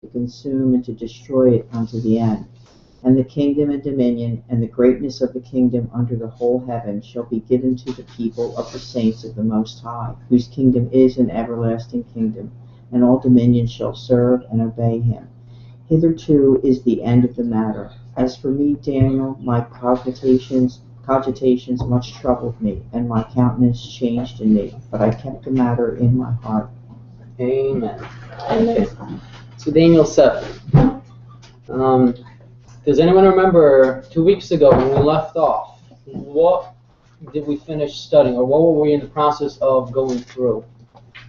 to consume and to destroy it unto the end. And the kingdom and dominion and the greatness of the kingdom under the whole heaven shall be given to the people of the saints of the Most High, whose kingdom is an everlasting kingdom, and all dominions shall serve and obey him. Hitherto is the end of the matter. As for me, Daniel, my cogitations much troubled me, and my countenance changed in me, but I kept the matter in my heart. Amen. Okay. So Daniel 7. Does anyone remember 2 weeks ago when we left off? What did we finish studying, or what were we in the process of going through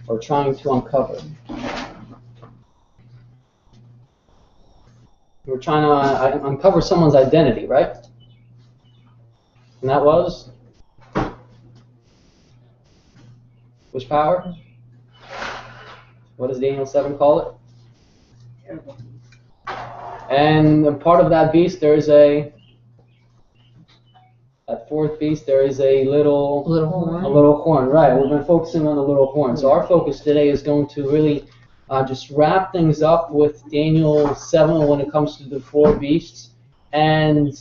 or trying to uncover? We were trying to uncover someone's identity, right? And that was? Which power? What does Daniel 7 call it? And a part of that beast, there is that fourth beast, there is a little horn. Right, we've been focusing on the little horn. So our focus today is going to really just wrap things up with Daniel 7 when it comes to the four beasts and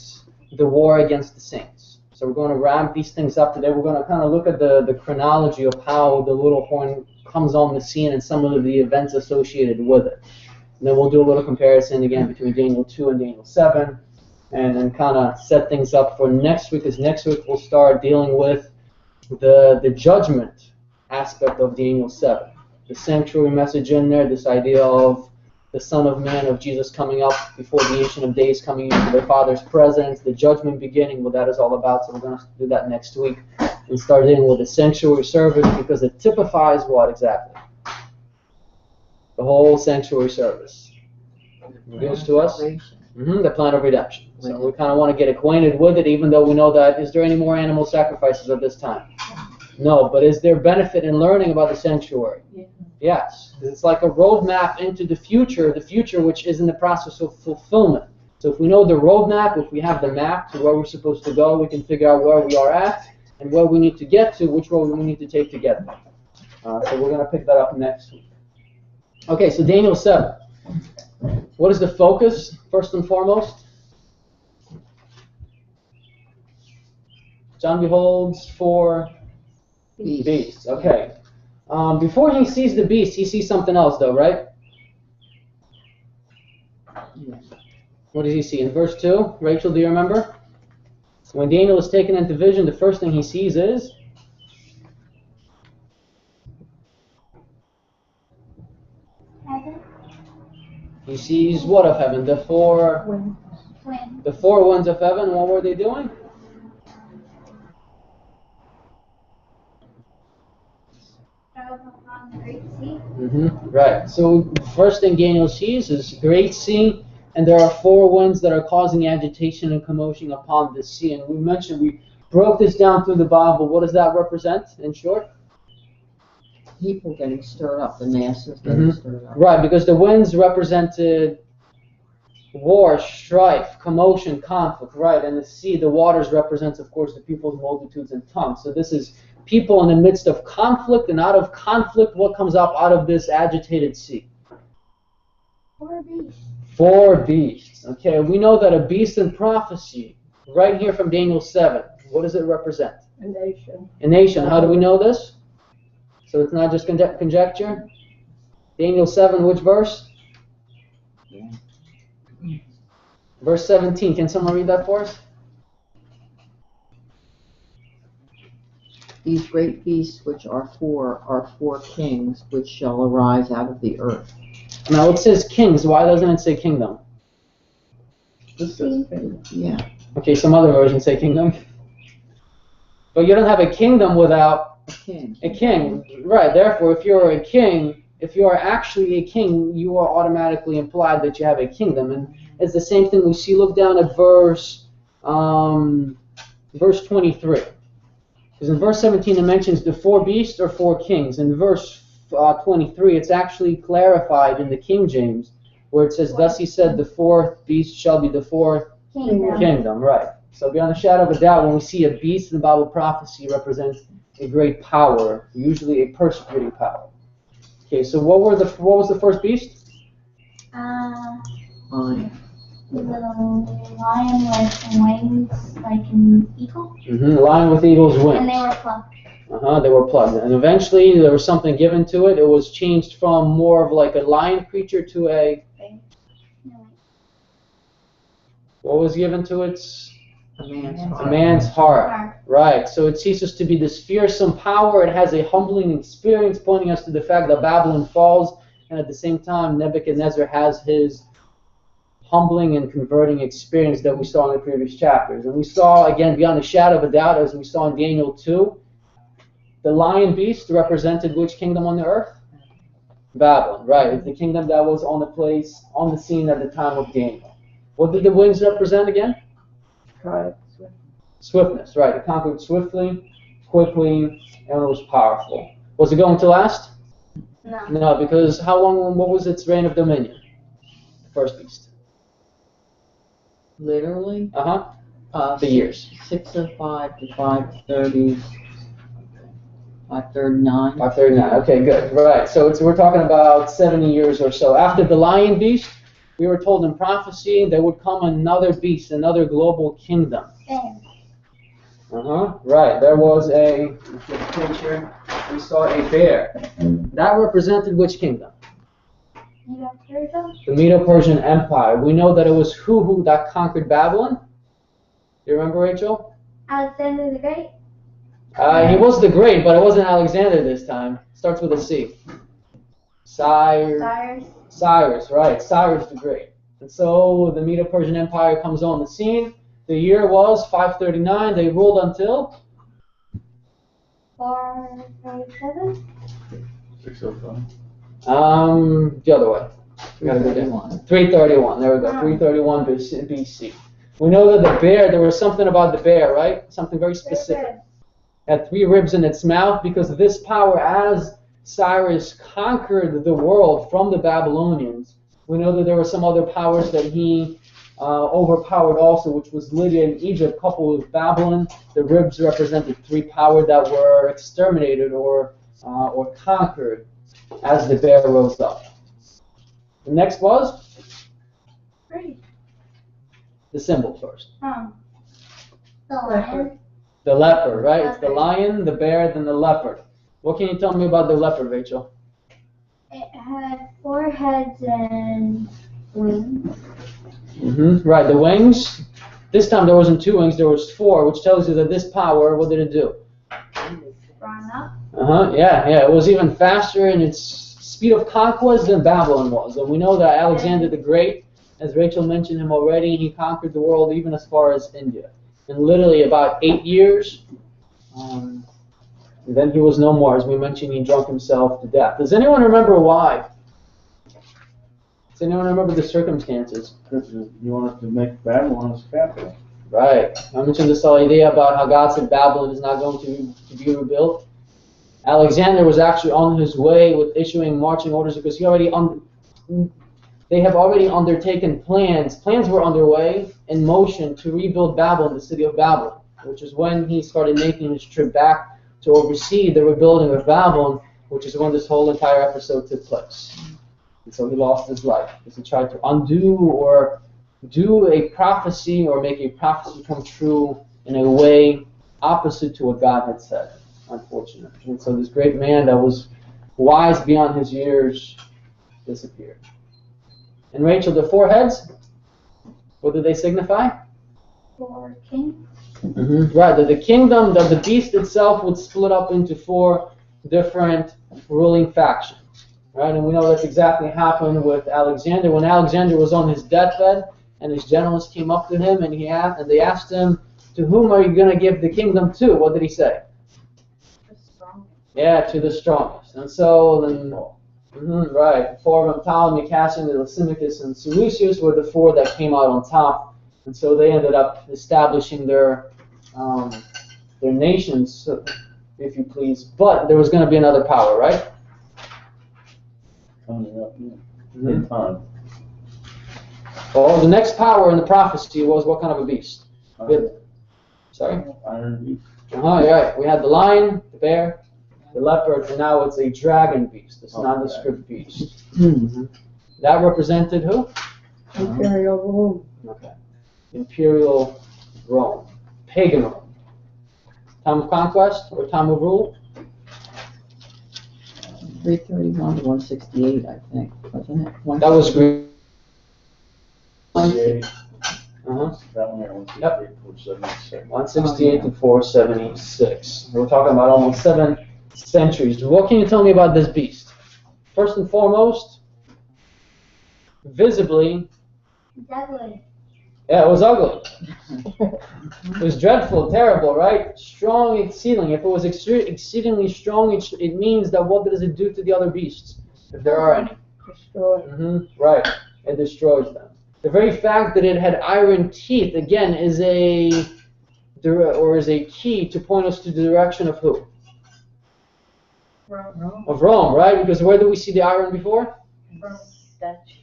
the war against the saints. So we're going to wrap these things up today. We're going to kind of look at the chronology of how the little horn comes on the scene and some of the events associated with it. And then we'll do a little comparison again between Daniel 2 and Daniel 7, and then kind of set things up for next week, because next week we'll start dealing with the judgment aspect of Daniel 7. The sanctuary message in there, this idea of the Son of Man, of Jesus coming up before the Ancient of Days, coming into their Father's presence, the judgment beginning, what that is all about. So we're going to do that next week and start in with the sanctuary service, because it typifies what exactly? The whole sanctuary service. Reveals to us the plan of redemption. So we kind of want to get acquainted with it, even though we know that, is there any more animal sacrifices at this time? No, but is there benefit in learning about the sanctuary? Yes. It's like a roadmap into the future which is in the process of fulfillment. So if we know the roadmap, if we have the map to where we're supposed to go, we can figure out where we are at and where we need to get to, which road we need to take to get there. So we're going to pick that up next week. Okay, so Daniel 7. What is the focus, first and foremost? John beholds four beasts. Okay. Before he sees the beast, he sees something else, though, right? What does he see? In verse 2, Rachel, do you remember? When Daniel is taken into vision, the first thing he sees is? Heaven. He sees what of heaven? The four winds. The four winds of heaven. What were they doing? On the great sea. Right. So first thing Daniel sees is great sea, and there are four winds that are causing agitation and commotion upon the sea. And we broke this down through the Bible. What does that represent in short? People getting stirred up, the masses getting stirred up. Right, because the winds represented war, strife, commotion, conflict, right? And the sea, the waters represents, of course, the people's multitudes and tongues. So this is people in the midst of conflict, and out of conflict, what comes up out of this agitated sea? Four beasts. Four beasts. Okay, we know that a beast in prophecy, right here from Daniel 7, what does it represent? A nation. A nation. How do we know this? So it's not just conjecture. Daniel 7, which verse? Yeah. Verse 17. Can someone read that for us? These great beasts which are four kings which shall arise out of the earth. Now it says kings. Why doesn't it say kingdom? This says kingdom. Yeah. Okay, some other versions say kingdom. But you don't have a kingdom without A king. Right. Therefore, if you're a king, if you are actually a king, you are automatically implied that you have a kingdom. And it's the same thing we see. Look down at verse 23. Because in verse 17 it mentions the four beasts or four kings. In verse 23 it's actually clarified in the King James, where it says, "Thus he said, the fourth beast shall be the fourth kingdom." Right. So beyond a shadow of a doubt, when we see a beast in the Bible prophecy, it represents a great power, usually a persecuting power. Okay, so what was the first beast? Lion. Little lion with wings like an eagle. Lion with eagle's wings. And they were plucked. They were plugged. And eventually there was something given to it. It was changed from more of like a lion creature to a... What was given to it? A man's heart. Right. So it ceases to be this fearsome power. It has a humbling experience, pointing us to the fact that Babylon falls, and at the same time Nebuchadnezzar has his humbling and converting experience that we saw in the previous chapters. And we saw, again, beyond a shadow of a doubt, as we saw in Daniel 2, the lion beast represented which kingdom on the earth? Babylon, right. It's the kingdom that was on the scene at the time of Daniel. What did the wings represent again? Swiftness, right. It conquered swiftly, quickly, and it was powerful. Was it going to last? No. No, because what was its reign of dominion? The first beast. Literally? The years. 605 to 530. 539. 539. Okay, good. Right. So we're talking about 70 years or so. After the lion beast, we were told in prophecy there would come another beast, another global kingdom. Right. There was a picture. We saw a bear. That represented which kingdom? The Medo-Persian Empire. We know that it was who that conquered Babylon. Do you remember, Rachel? Alexander the Great. He was the Great, but it wasn't Alexander this time. Starts with a C. Cyrus, right. Cyrus the Great. And so the Medo-Persian Empire comes on the scene. The year was 539. They ruled until? 437. 605. The other way. 331. There we go. 331 BC. We know that the bear, there was something about the bear, right? Something very specific. Had 3 ribs in its mouth because of this power as Cyrus conquered the world from the Babylonians. We know that there were some other powers that he overpowered also, which was Lydia and Egypt coupled with Babylon. The ribs represented 3 powers that were exterminated or conquered as the bear rose up. The next was? The symbol first. The lion. The leopard, right? It's the lion, the bear, then the leopard. What can you tell me about the leopard, Rachel? It had 4 heads and wings. Right, the wings. This time there wasn't 2 wings, there was 4, which tells you that this power, what did it do? Drawn up. Yeah. It was even faster in its speed of conquest than Babylon was. And we know that Alexander the Great, as Rachel mentioned him already, he conquered the world even as far as India. In literally about 8 years. And then he was no more. As we mentioned, he drunk himself to death. Does anyone remember why? Does anyone remember the circumstances? Because you wanted to make Babylon his capital. Right. I mentioned this whole idea about how God said Babylon is not going to be rebuilt. Alexander was actually on his way with issuing marching orders because they have already undertaken plans. Plans were underway in motion to rebuild Babylon, the city of Babylon, which is when he started making his trip back to oversee the rebuilding of Babylon, which is when this whole entire episode took place. And so he lost his life because he tried to undo or do a prophecy or make a prophecy come true in a way opposite to what God had said, unfortunately. And so this great man that was wise beyond his years disappeared. And Rachel, the 4 heads, what do they signify? 4 kings. Right, that the kingdom, that the beast itself would split up into 4 different ruling factions. Right, and we know that's exactly happened with Alexander. When Alexander was on his deathbed, and his generals came up to him, and they asked him, "To whom are you going to give the kingdom to?" What did he say? The strongest. Yeah, to the strongest. And so then, right, 4 of them, Ptolemy, Cassian, Lysimachus, and Seleucus, were the 4 that came out on top. And so they ended up establishing their nations, if you please. But there was going to be another power, right? Coming up in time. Well, the next power in the prophecy was what kind of a beast? Sorry? Iron beast. Right. We had the lion, the bear, the leopard, and now it's a dragon beast, this nondescript beast. That represented who? Imperial Rome. Okay. Imperial Rome. Pagan Rome. Time of conquest or time of rule? 331 to 168, I think, wasn't it? That was Greek. 168. Uh-huh. That one there, 168, 476. 168 to 476. We're talking about almost 7 centuries. What can you tell me about this beast? First and foremost, visibly, Deadly. yeah, it was ugly. It was dreadful, terrible, right? Strong exceedingly. If it was exceedingly strong, it means that what does it do to the other beasts, if there are any? Destroyed. Right, it destroys them. The very fact that it had iron teeth, again, is a key to point us to the direction of who? Rome. Of Rome, right? Because where do we see the iron before? Statue.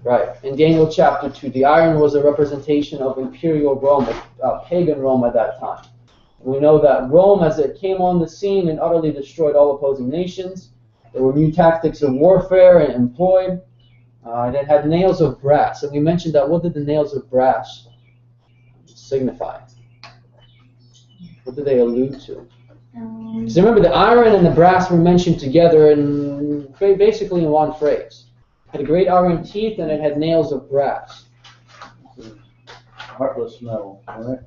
Right. In Daniel chapter 2, the iron was a representation of imperial Rome, pagan Rome at that time. We know that Rome, as it came on the scene and utterly destroyed all opposing nations, there were new tactics of warfare employed. And it had nails of brass. And we mentioned that. What did the nails of brass signify? What did they allude to? Because remember, the iron and the brass were mentioned together in basically in one phrase. It had great iron teeth and it had nails of brass. Heartless metal, right?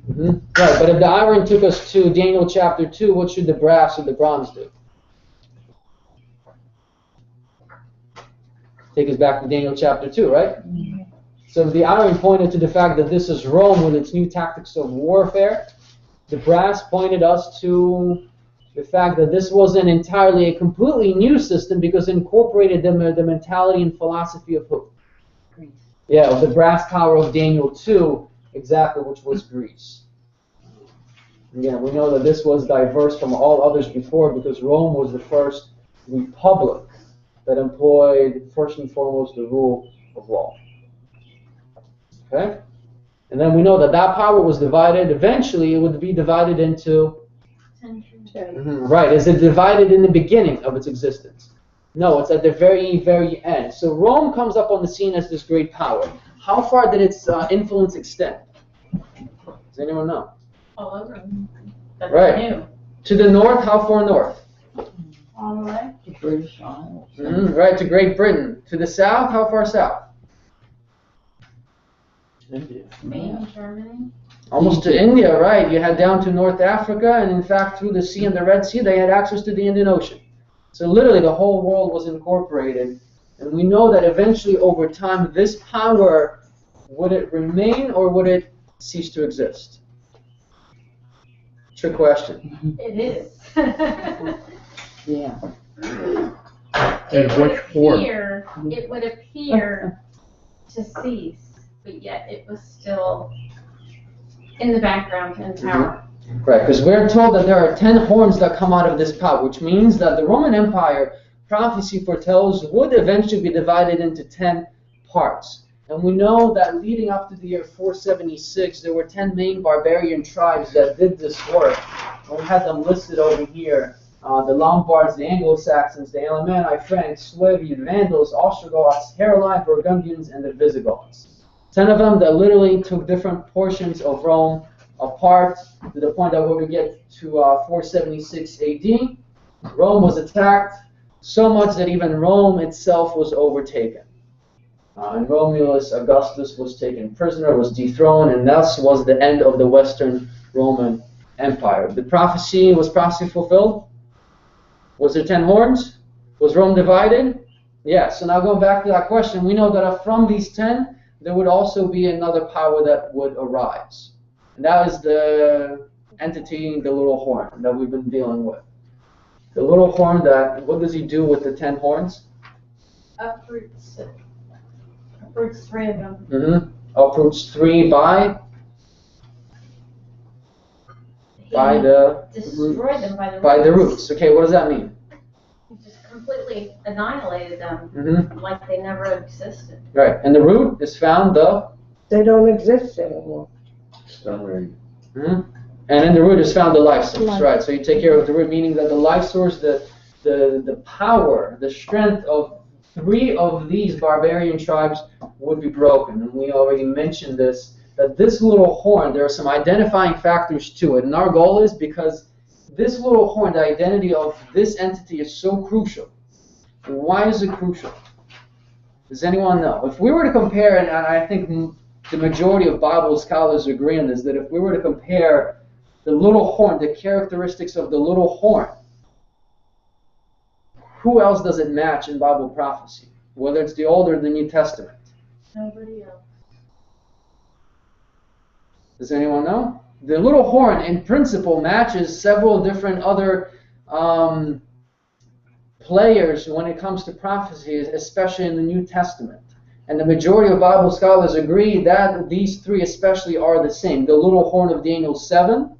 Right, but if the iron took us to Daniel chapter 2, what should the brass or the bronze do? Take us back to Daniel chapter 2, right? So if the iron pointed to the fact that this is Rome with its new tactics of warfare, the brass pointed us to the fact that this wasn't entirely a completely new system because it incorporated the mentality and philosophy of who? Greece. Yeah, of the brass tower of Daniel 2, exactly, which was Greece. Again, we know that this was diverse from all others before because Rome was the first republic that employed, first and foremost, the rule of law. Okay? And then we know that that power was divided. Eventually, it would be divided into... Right. Is it divided in the beginning of its existence? No, it's at the very, very end. So Rome comes up on the scene as this great power. How far did its influence extend? Does anyone know? All over. That's Right. new. To the north, how far north? All the way. The British Isles. Right, to Great Britain. To the south, how far south? India. Spain, Germany. Almost to India, right. You had down to North Africa, and in fact, through the sea and the Red Sea, they had access to the Indian Ocean. So literally, the whole world was incorporated. And we know that eventually, over time, this power, would it remain or would it cease to exist? Trick question. It is. Yeah. In which form? It would appear to cease, but yet it was still in the background in power. Right, because we're told that there are 10 horns that come out of this power, which means that the Roman Empire, prophecy foretells, would eventually be divided into 10 parts. And we know that leading up to the year 476, there were 10 main barbarian tribes that did this work. And we had them listed over here. The Lombards, the Anglo-Saxons, the Alemanni, Franks, Suevi, the Vandals, Ostrogoths, Heruli, Burgundians, and the Visigoths. 10 of them that literally took different portions of Rome apart to the point that when we get to 476 AD, Rome was attacked so much that even Rome itself was overtaken. And Romulus Augustus was taken prisoner, was dethroned, and thus was the end of the Western Roman Empire. Was prophecy fulfilled? Was there 10 horns? Was Rome divided? Yes. So now going back to that question, we know that from these 10, there would also be another power that would arise. And that is the entity, the little horn, that we've been dealing with. The little horn, what does he do with the 10 horns? Uproots 3 of them. Uproots 3 by the destroyed them by the roots. By the roots. Okay, what does that mean? He just completely annihilated them, like they never existed. Right, and the root is found They don't exist anymore. Exterminated. And in the root is found the life source, right? So you take care of the root, meaning that the life source, the power, the strength of 3 of these barbarian tribes would be broken. And we already mentioned this, that this little horn, there are some identifying factors to it. And our goal is, because this little horn, the identity of this entity is so crucial. Why is it crucial? Does anyone know? If we were to compare, and I think the majority of Bible scholars agree on this, that if we were to compare the little horn, the characteristics of the little horn, who else does it match in Bible prophecy? Whether it's the Old or the New Testament. Nobody else. Does anyone know? The little horn, in principle, matches several different other players when it comes to prophecy, especially in the New Testament. And the majority of Bible scholars agree that these 3 especially are the same. The little horn of Daniel 7.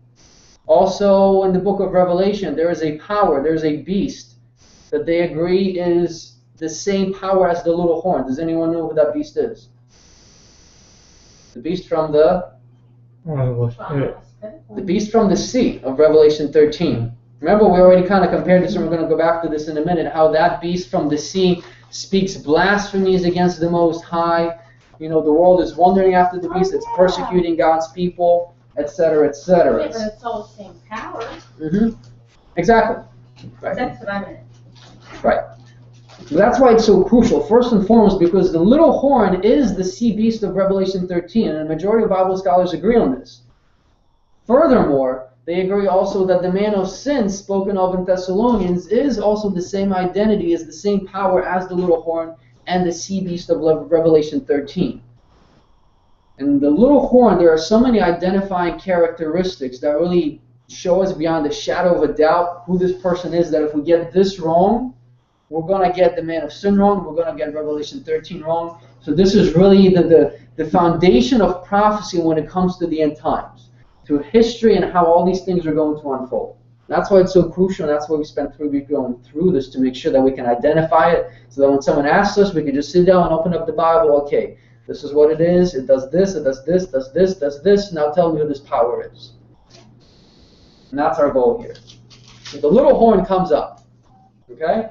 Also in the book of Revelation, there is a power, there's a beast that they agree is the same power as the little horn. Does anyone know who that beast is? The beast from the beast from the sea of Revelation 13. Remember, we already kind of compared this, and we're going to go back to this in a minute, how that beast from the sea speaks blasphemies against the Most High. You know, the world is wandering after the beast. It's persecuting God's people, etc., etc. Yeah, but it's all the same power. Exactly. Right. That's what I meant. Right. That's why it's so crucial. First and foremost, because the little horn is the sea beast of Revelation 13, and the majority of Bible scholars agree on this. Furthermore, they agree also that the man of sin spoken of in Thessalonians is also the same identity, is the same power as the little horn and the sea beast of Revelation 13. And the little horn, there are so many identifying characteristics that really show us beyond a shadow of a doubt who this person is, that if we get this wrong, we're going to get the man of sin wrong, we're going to get Revelation 13 wrong. So this is really the foundation of prophecy when it comes to the end times, to history and how all these things are going to unfold. That's why it's so crucial, and that's why we spent 3 weeks going through this, to make sure that we can identify it, so that when someone asks us, we can just sit down and open up the Bible. Okay, this is what it is, it does this, it does this, does this, does this, now tell me who this power is. And that's our goal here. So the little horn comes up. Okay?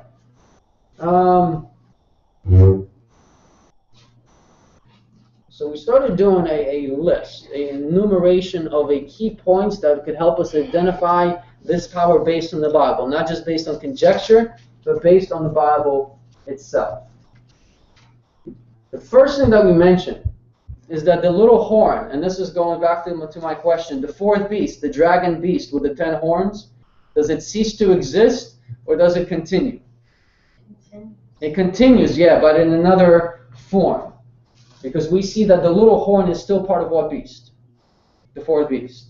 So we started doing a list, an enumeration of key points that could help us identify this power based on the Bible. Not just based on conjecture, but based on the Bible itself. The first thing that we mentioned is that the little horn, and this is going back to my question, the 4th beast, the dragon beast with the 10 horns, does it cease to exist or does it continue? It continues, yeah, but in another form. Because we see that the little horn is still part of what beast? The 4th beast.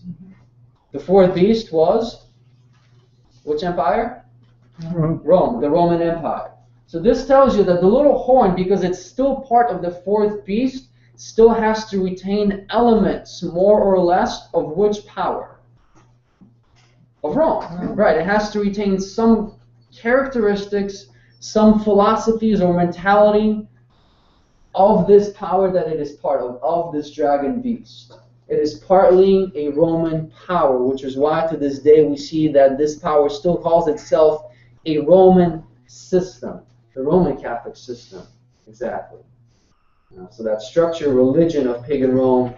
The 4th beast was which empire? Rome, the Roman Empire. So this tells you that the little horn, because it's still part of the 4th beast, still has to retain elements, more or less, of which power? Of Rome. Right, it has to retain some characteristics, some philosophies or mentality of this power that it is part of this dragon beast. It is partly a Roman power, which is why to this day we see that this power still calls itself a Roman system, the Roman Catholic system, exactly. So that structure, religion of pagan Rome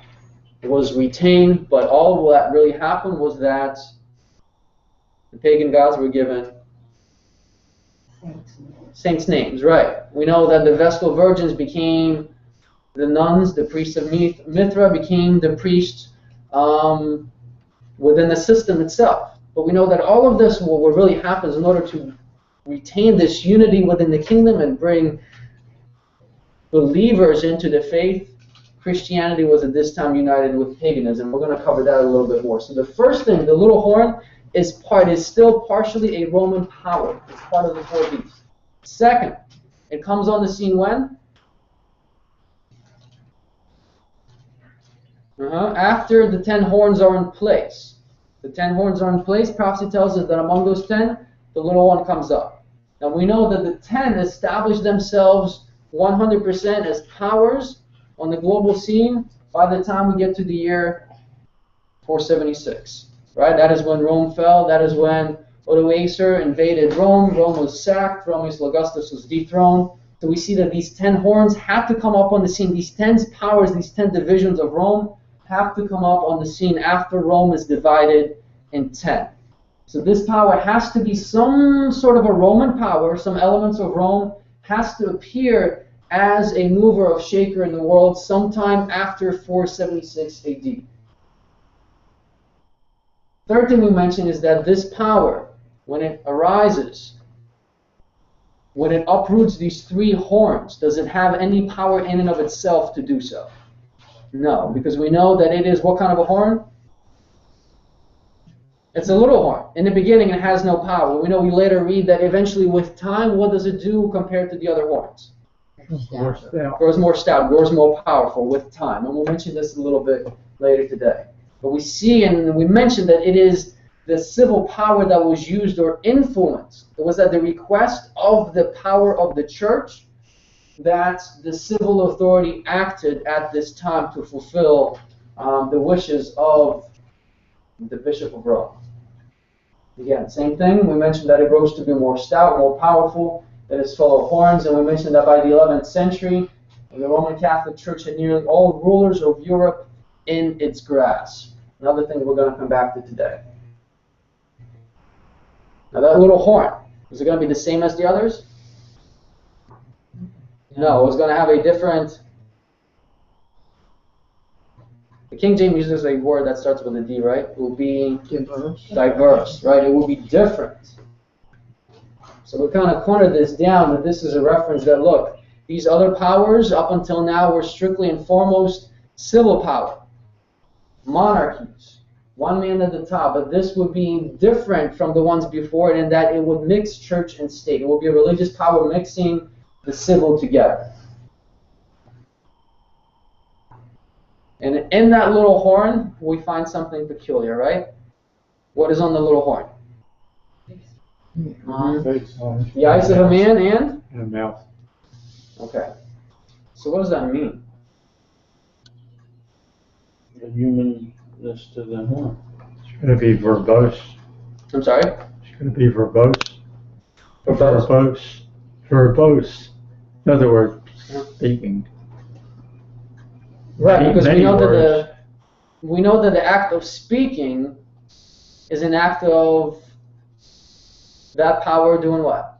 was retained, but all that really happened was that the pagan gods were given saints' names, right. We know that the Vestal Virgins became the nuns, the priests of Mithra became the priests within the system itself. But we know that all of this, what really happens in order to retain this unity within the kingdom and bring believers into the faith, Christianity was at this time united with paganism. We're going to cover that a little bit more. So the first thing, the little horn is still partially a Roman power. It's part of the 4 beasts. Second, it comes on the scene when? After the 10 horns are in place. The 10 horns are in place. Prophecy tells us that among those 10, the little one comes up. Now we know that the 10 establish themselves 100% as powers on the global scene by the time we get to the year 476. Right? That is when Rome fell. That is when Odoacer invaded Rome. Rome was sacked. Romulus Augustus was dethroned. So we see that these 10 horns have to come up on the scene. These 10 powers, these 10 divisions of Rome have to come up on the scene after Rome is divided in 10. So this power has to be some sort of a Roman power, some elements of Rome has to appear as a mover of shaker in the world sometime after 476 AD. Third thing we mentioned is that this power, when it arises, when it uproots these 3 horns, does it have any power in and of itself to do so? No, because we know that it is what kind of a horn? It's a little horn. In the beginning, it has no power. We know we later read that eventually with time, what does it do compared to the other horns? More stout. Grows more stout, grows more powerful with time. And we'll mention this a little bit later today. But we see, and we mentioned that it is the civil power that was used or influenced. It was at the request of the power of the church that the civil authority acted at this time to fulfill the wishes of the Bishop of Rome. Again, same thing. We mentioned that it grows to be more stout, more powerful, that it's full of horns, and we mentioned that by the 11th century, the Roman Catholic Church had nearly all rulers of Europe in its grasp. Another thing we're going to come back to today. Now that little horn, is it going to be the same as the others? No, it's going to have a different... The King James uses a word that starts with a D, right? It will be diverse, right? It will be different. So we kind of cornered this down, that this is a reference that, look, these other powers up until now were strictly and foremost civil power, monarchies, one man at the top, but this would be different from the ones before it in that it would mix church and state. It would be a religious power mixing the civil together. And in that little horn, we find something peculiar, right? What is on the little horn? The eyes of a man and? And a mouth. Okay. So what does that mean? The humanness to the horn. It's going to be verbose. I'm sorry? It's going to be verbose. Verbose? Verbose. Verbose. In other words, speaking. Right, because Many words. we know that the act of speaking is an act of that power doing what?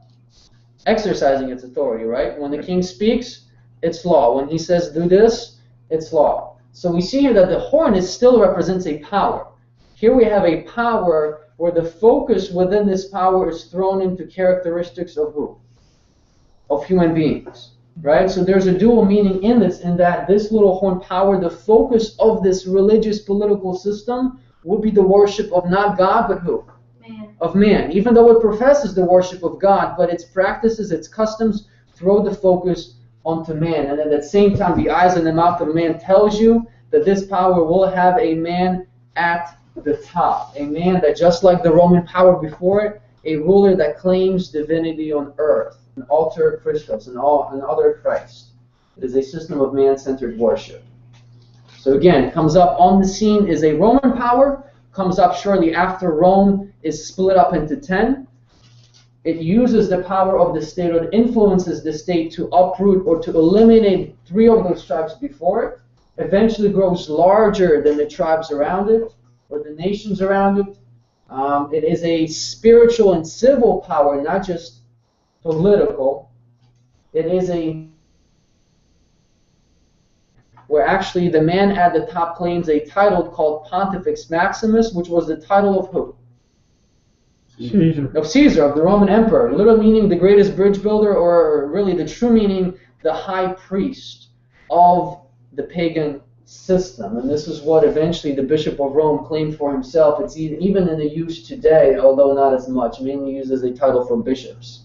Exercising its authority, right? When the king speaks, it's law. When he says do this, it's law. So we see here that the horn still represents a power. Here we have a power where the focus within this power is thrown into characteristics of who? Of human beings. Right? So there's a dual meaning in this, in that this little horn power, the focus of this religious political system would be the worship of not God, but who? Man. Of man. Even though it professes the worship of God, but its practices, its customs throw the focus onto man. And at the same time, the eyes and the mouth of man tells you that this power will have a man at the top. A man that, just like the Roman power before it, a ruler that claims divinity on earth. An alter Christos, an other Christ. It is a system of man-centered worship. So again, it comes up on the scene is a Roman power, comes up shortly after Rome is split up into 10. It uses the power of the state, or it influences the state to uproot or to eliminate 3 of those tribes before it. Eventually grows larger than the tribes around it, or the nations around it. It is a spiritual and civil power, not just political. It is where actually the man at the top claims a title called Pontifex Maximus, which was the title of who? Caesar. Of Caesar, of the Roman emperor. Literal meaning the greatest bridge builder, or really the true meaning the high priest of the pagan system. And this is what eventually the Bishop of Rome claimed for himself. It's even in the use today, although not as much, mainly used as a title for bishops.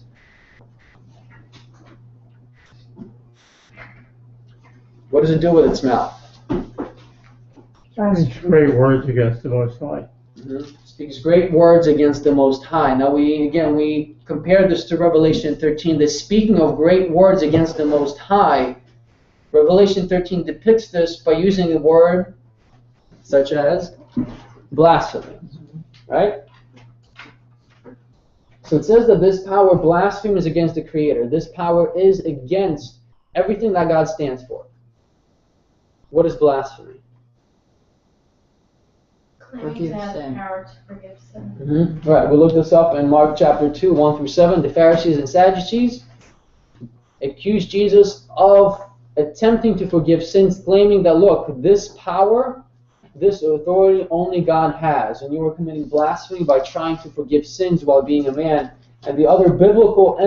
What does it do with its mouth? Speaks great words against the Most High. Speaks great words against the Most High. Now we compare this to Revelation 13. The speaking of great words against the Most High, Revelation 13 depicts this by using a word such as blasphemy. Right? So it says that this power blasphemes against the Creator. This power is against everything that God stands for. What is blasphemy? Claiming to have the power to forgive sin. Right, we'll look this up in Mark chapter 2, 1 through 7. The Pharisees and Sadducees accused Jesus of attempting to forgive sins, claiming that, look, this power, this authority only God has, and you are committing blasphemy by trying to forgive sins while being a man. And the other biblical,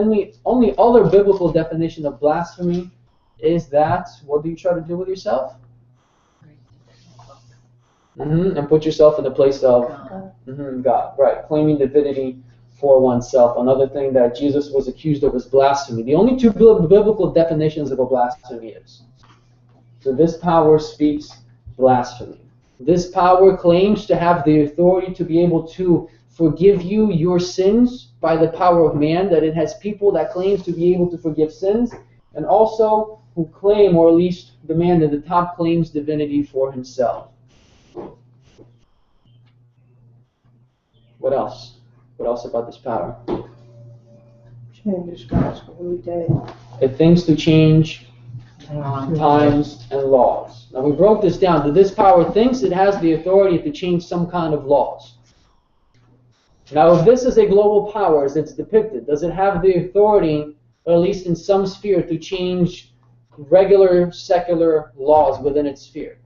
only other biblical definition of blasphemy is that, what do you try to do with yourself? And put yourself in the place of God. Right, claiming divinity for oneself. Another thing that Jesus was accused of is blasphemy. The only two biblical definitions of a blasphemy is. So this power speaks blasphemy. This power claims to have the authority to be able to forgive you your sins by the power of man, that it has people that claims to be able to forgive sins, and also who claim, or at least the man at the top claims divinity for himself. What else? What else about this power? Changes God's holy day. It thinks to change times and laws. Now we broke this down. That this power thinks it has the authority to change some kind of laws. Now if this is a global power as it's depicted, does it have the authority, or at least in some sphere, to change regular secular laws within its sphere?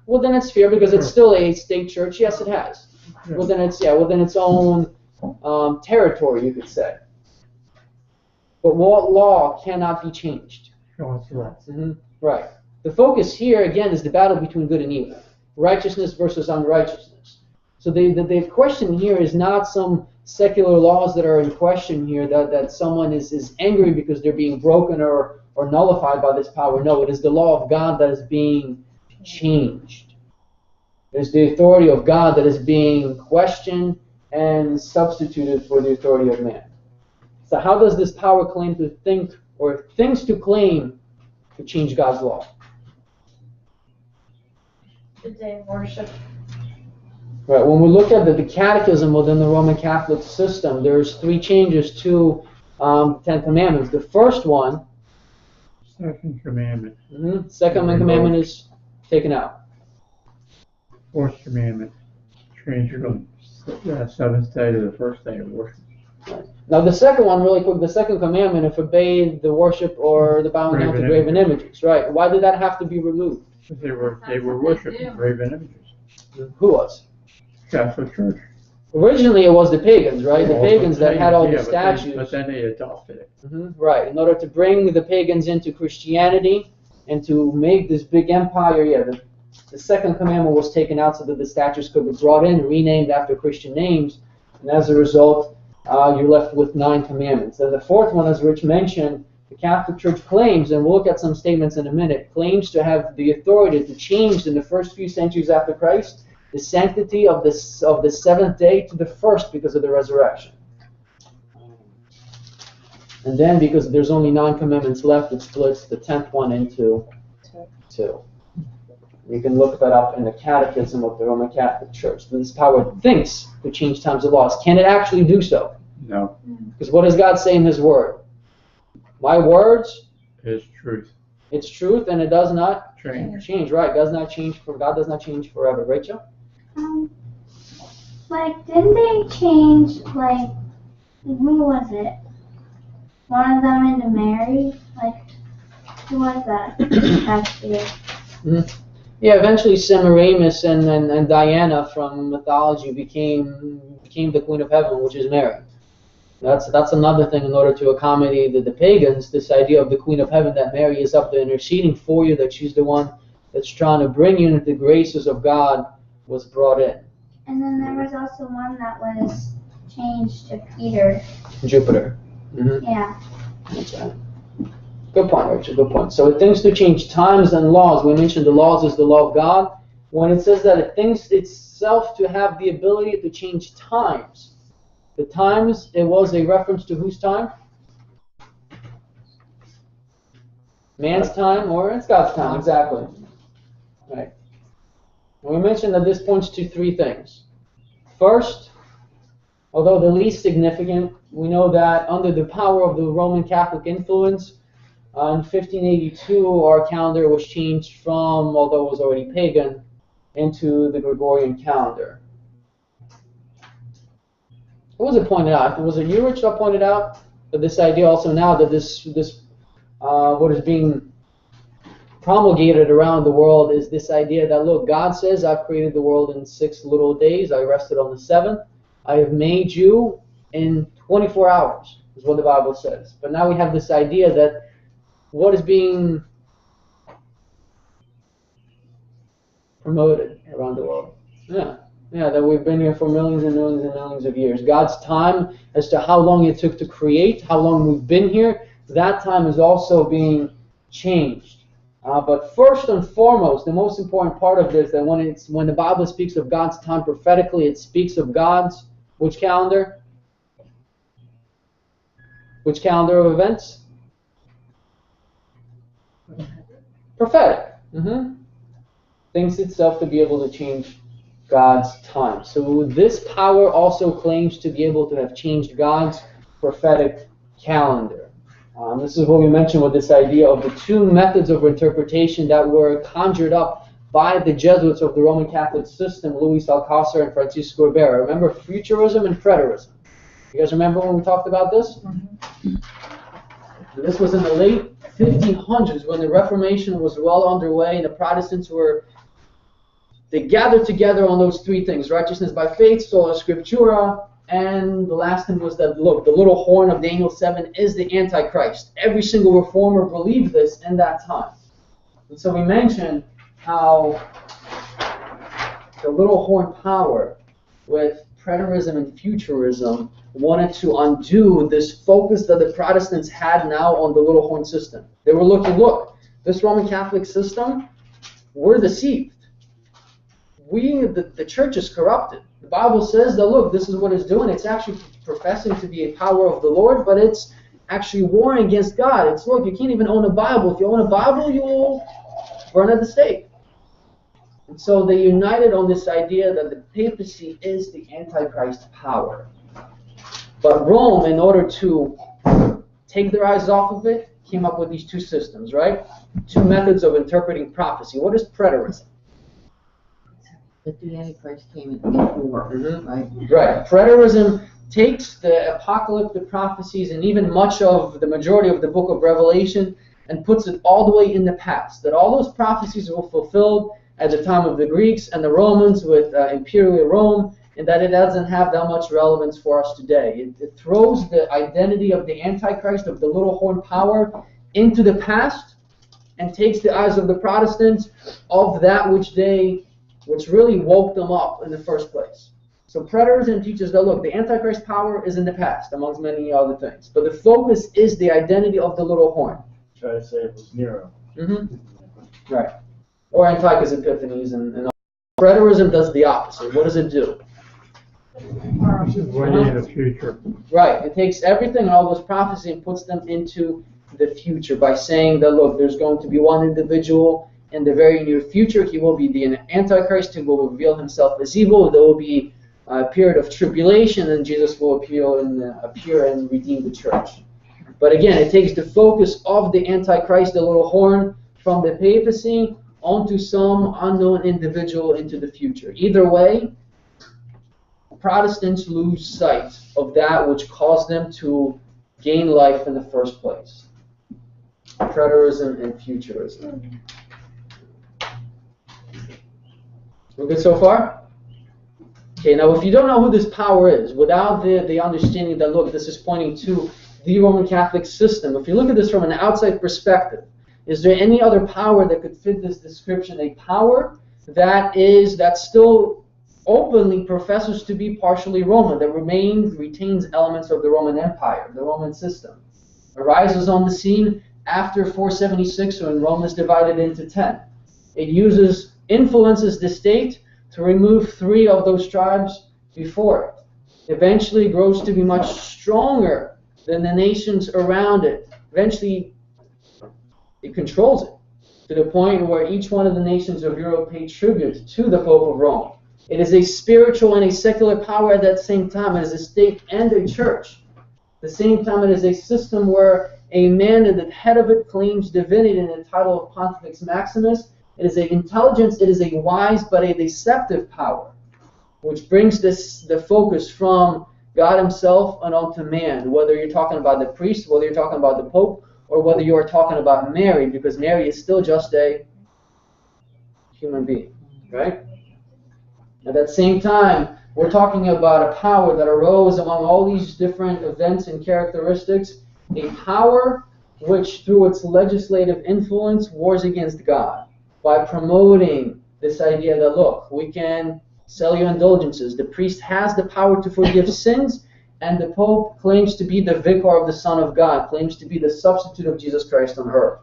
Within its sphere, because it's still a state church, yes it has. Within its own territory, you could say. But what law cannot be changed? Right. The focus here again is the battle between good and evil, righteousness versus unrighteousness. So the question here is not some secular laws that are in question here, that someone is angry because they're being broken or nullified by this power. No, it is the law of God that is being changed. There's the authority of God that is being questioned and substituted for the authority of man. So how does this power claim to think, or thinks to claim to change God's law? The day of worship. Right. When we look at the catechism within the Roman Catholic system, there's 3 changes to the 10 Commandments. The first one, Second commandment. Second commandment is taken out. Fourth commandment, change from the seventh day to the first day of worship. Right. Now the second one, really quick, the second commandment, it forbade the worship or the bowing down to graven images. Right. Why did that have to be removed? Because they were worshiping graven images. Who was? Catholic Church. Originally it was the pagans, right? The pagans that had all the but statues. then they adopted it. Right. In order to bring the pagans into Christianity and to make this big empire, the second commandment was taken out so that the statues could be brought in, renamed after Christian names, and as a result, you're left with 9 commandments. And the fourth one, as Rich mentioned, the Catholic Church claims, and we'll look at some statements in a minute, claims to have the authority to change in the first few centuries after Christ the sanctity of the seventh day to the first because of the resurrection. And then because there's only 9 commandments left, it splits the 10th one into 2. You can look that up in the Catechism of the Roman Catholic Church. This power thinks to change times and laws. Can it actually do so? No. Because what does God say in His Word? My words is truth. It's truth, and it does not change. Right? God does not change forever. Rachel? Didn't they change, who was it? One of them into Mary? Who was that? Yeah, eventually Semiramis and Diana from mythology became the Queen of Heaven, which is Mary. That's another thing in order to accommodate the pagans, this idea of the Queen of Heaven, that Mary is up there interceding for you, that she's the one that's trying to bring you into the graces of God, was brought in. And then there was also one that was changed to Peter. Jupiter. Yeah. That's right. Good point, Rachel, good point. So it thinks to change times and laws. We mentioned the laws is the law of God. When it says that it thinks itself to have the ability to change times, the times, it was a reference to whose time? Man's time, or it's God's time, exactly. Right. And we mentioned that this points to 3 things. First, Although the least significant, we know that under the power of the Roman Catholic influence, in 1582, our calendar was changed from, although it was already pagan, into the Gregorian calendar. What was it pointed out? Was it you, Rich, that pointed out that this idea also now that this what is being promulgated around the world is this idea that, look, God says, I've created the world in 6 little days. I rested on the 7th. I have made you in 24 hours, is what the Bible says. But now we have this idea that what is being promoted around the world. Yeah, that we've been here for millions and millions and millions of years. God's time as to how long it took to create, how long we've been here, that time is also being changed. But first and foremost, the most important part of this, that when the Bible speaks of God's time prophetically, it speaks of God's, which calendar? Which calendar of events? Prophetic. Thinks itself to be able to change God's time. So this power also claims to be able to have changed God's prophetic calendar. This is what we mentioned with this idea of the 2 methods of interpretation that were conjured up by the Jesuits of the Roman Catholic system, Luis Alcázar and Francisco Ribera. Remember futurism and preterism. You guys remember when we talked about this? This was in the late 1500s when the Reformation was well underway and the Protestants they gathered together on those 3 things: righteousness by faith, sola scriptura, and the last thing was that, look, the little horn of Daniel 7 is the Antichrist. Every single reformer believed this in that time. And so we mentioned how the little horn power with preterism and futurism wanted to undo this focus that the Protestants had now on the little horn system. They were looking, look, this Roman Catholic system, we're deceived. The church is corrupted. The Bible says that, look, this is what it's doing. It's actually professing to be a power of the Lord, but it's actually warring against God. It's, look, you can't even own a Bible. If you own a Bible, you'll burn at the stake. And so they united on this idea that the papacy is the Antichrist power. But Rome, in order to take their eyes off of it, came up with these 2 systems, right? 2 methods of interpreting prophecy. What is preterism? That the Antichrist came in before, right? Right. Preterism takes the apocalyptic prophecies and even much of the majority of the book of Revelation and puts it all the way in the past. That all those prophecies were fulfilled at the time of the Greeks and the Romans with Imperial Rome, and that it doesn't have that much relevance for us today. It throws the identity of the Antichrist, of the little horn power, into the past and takes the eyes of the Protestants of that which really woke them up in the first place. So preterism teaches that, look, the Antichrist power is in the past, amongst many other things. But the focus is the identity of the little horn. Try to say it was Nero. Right. Or Antiochus Epiphanes and all. Preterism does the opposite. What does it do? This is way in the future. Right. It takes everything and all those prophecies and puts them into the future by saying that, look, there's going to be one individual in the very near future. He will be the Antichrist who will reveal himself as evil. There will be a period of tribulation, and Jesus will appear and redeem the church. But again, it takes the focus of the Antichrist, the little horn, from the papacy onto some unknown individual into the future. Either way, Protestants lose sight of that which caused them to gain life in the first place. Preterism and futurism. We're good so far? Okay, now if you don't know who this power is, without the understanding that, look, this is pointing to the Roman Catholic system, if you look at this from an outside perspective, is there any other power that could fit this description? A power that still openly professes to be partially Roman, that retains elements of the Roman Empire, the Roman system, arises on the scene after 476 when Rome is divided into 10. It influences the state to remove 3 of those tribes before it. Eventually grows to be much stronger than the nations around it. Eventually it controls it to the point where each one of the nations of Europe paid tribute to the Pope of Rome. It is a spiritual and a secular power at that same time. It is a state and a church. At the same time, it is a system where a man at the head of it claims divinity in the title of Pontifex Maximus. It is an intelligence, it is a wise but a deceptive power, which brings the focus from God himself and onto man, whether you're talking about the priest, whether you're talking about the Pope, or whether you are talking about Mary, because Mary is still just a human being, right? At that same time, we're talking about a power that arose among all these different events and characteristics, a power which, through its legislative influence, wars against God by promoting this idea that, look, we can sell you indulgences. The priest has the power to forgive sins, and the Pope claims to be the vicar of the Son of God, claims to be the substitute of Jesus Christ on earth.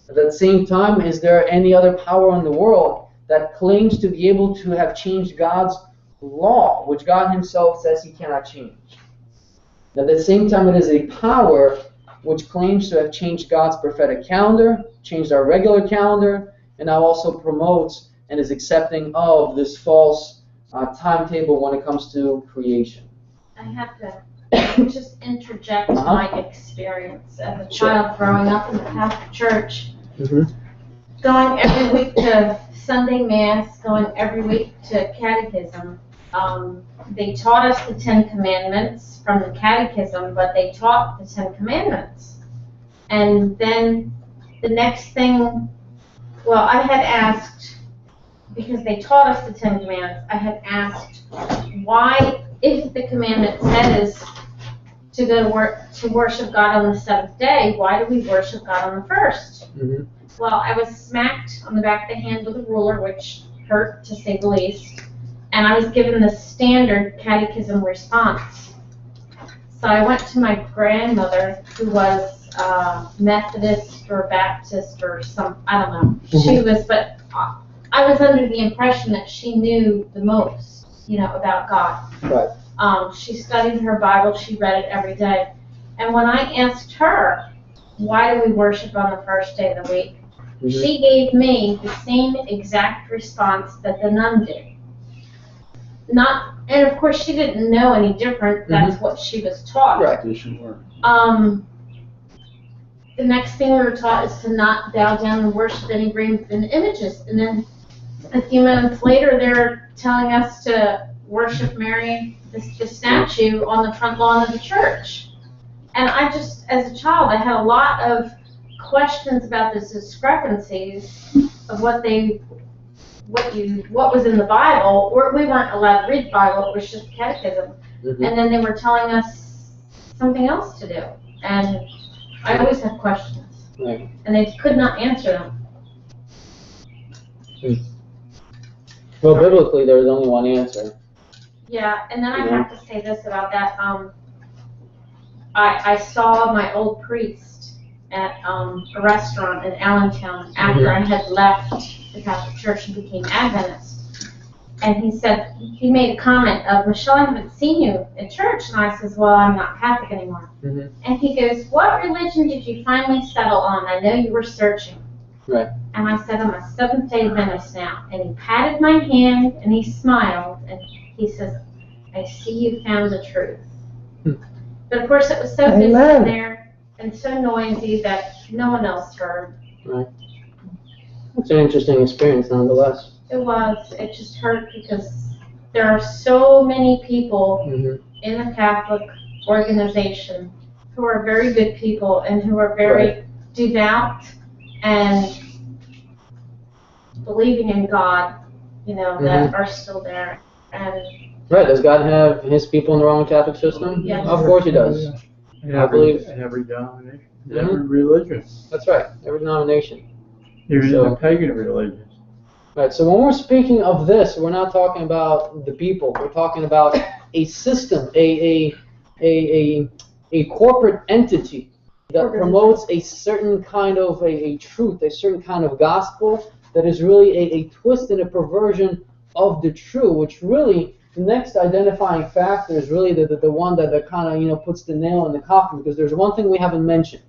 At that same time, is there any other power in the world that claims to be able to have changed God's law, which God himself says he cannot change? At the same time, it is a power which claims to have changed God's prophetic calendar, changed our regular calendar, and now also promotes and is accepting of this false timetable when it comes to creation. I have to just interject my experience as a child growing up in the Catholic Church, going every week to Sunday Mass, going every week to catechism. They taught us the Ten Commandments from the catechism, but they taught the Ten Commandments. And then the next thing, well, I had asked, because they taught us the Ten Commandments, I had asked why, if the commandment says to go to worship God on the seventh day, why do we worship God on the first? Well, I was smacked on the back of the hand with a ruler, which hurt to say the least, and I was given the standard catechism response. So I went to my grandmother, who was Methodist or Baptist or some, I don't know. She was, but I was under the impression that she knew the most, about God. Right. She studied her Bible, she read it every day. And when I asked her, why do we worship on the first day of the week? She gave me the same exact response that the nun did. And of course she didn't know any different, that's what she was taught. Right. The next thing we were taught is to not bow down and worship any graven images. And then a few minutes later, they're telling us to worship Mary, the statue, on the front lawn of the church. And I just, as a child, I had a lot of questions about the discrepancies of what was in the Bible, or we weren't allowed to read the Bible, it was just catechism. And then they were telling us something else to do. And I always had questions. Right. And they could not answer them. Well, biblically, there is only one answer. Yeah, and then I have to say this about that. I saw my old priest at a restaurant in Allentown after I had left the Catholic Church and became Adventist. And he made a comment of, Michelle, I haven't seen you at church. And I says, well, I'm not Catholic anymore. And he goes, what religion did you finally settle on? I know you were searching. Right. And I said, I'm a Seventh-day Adventist now. And he patted my hand and he smiled and he says, I see you found the truth. But of course it was so busy in there and so noisy that no one else heard. Right. It's an interesting experience nonetheless. It was. It just hurt because there are so many people in the Catholic organization who are very good people and who are very devout and believing in God, that are still there. And right. Does God have his people in the Roman Catholic system? Yes. Of course he does. I believe in every denomination, every religion, that's right. Every denomination. even in the pagan religions. Right, so when we're speaking of this, we're not talking about the people. We're talking about a system, a corporate entity that promotes a certain kind of a truth, a certain kind of gospel that is really a twist and a perversion of the true, which really, the next identifying factor is really the one that kind of, puts the nail in the coffin, because there's one thing we haven't mentioned.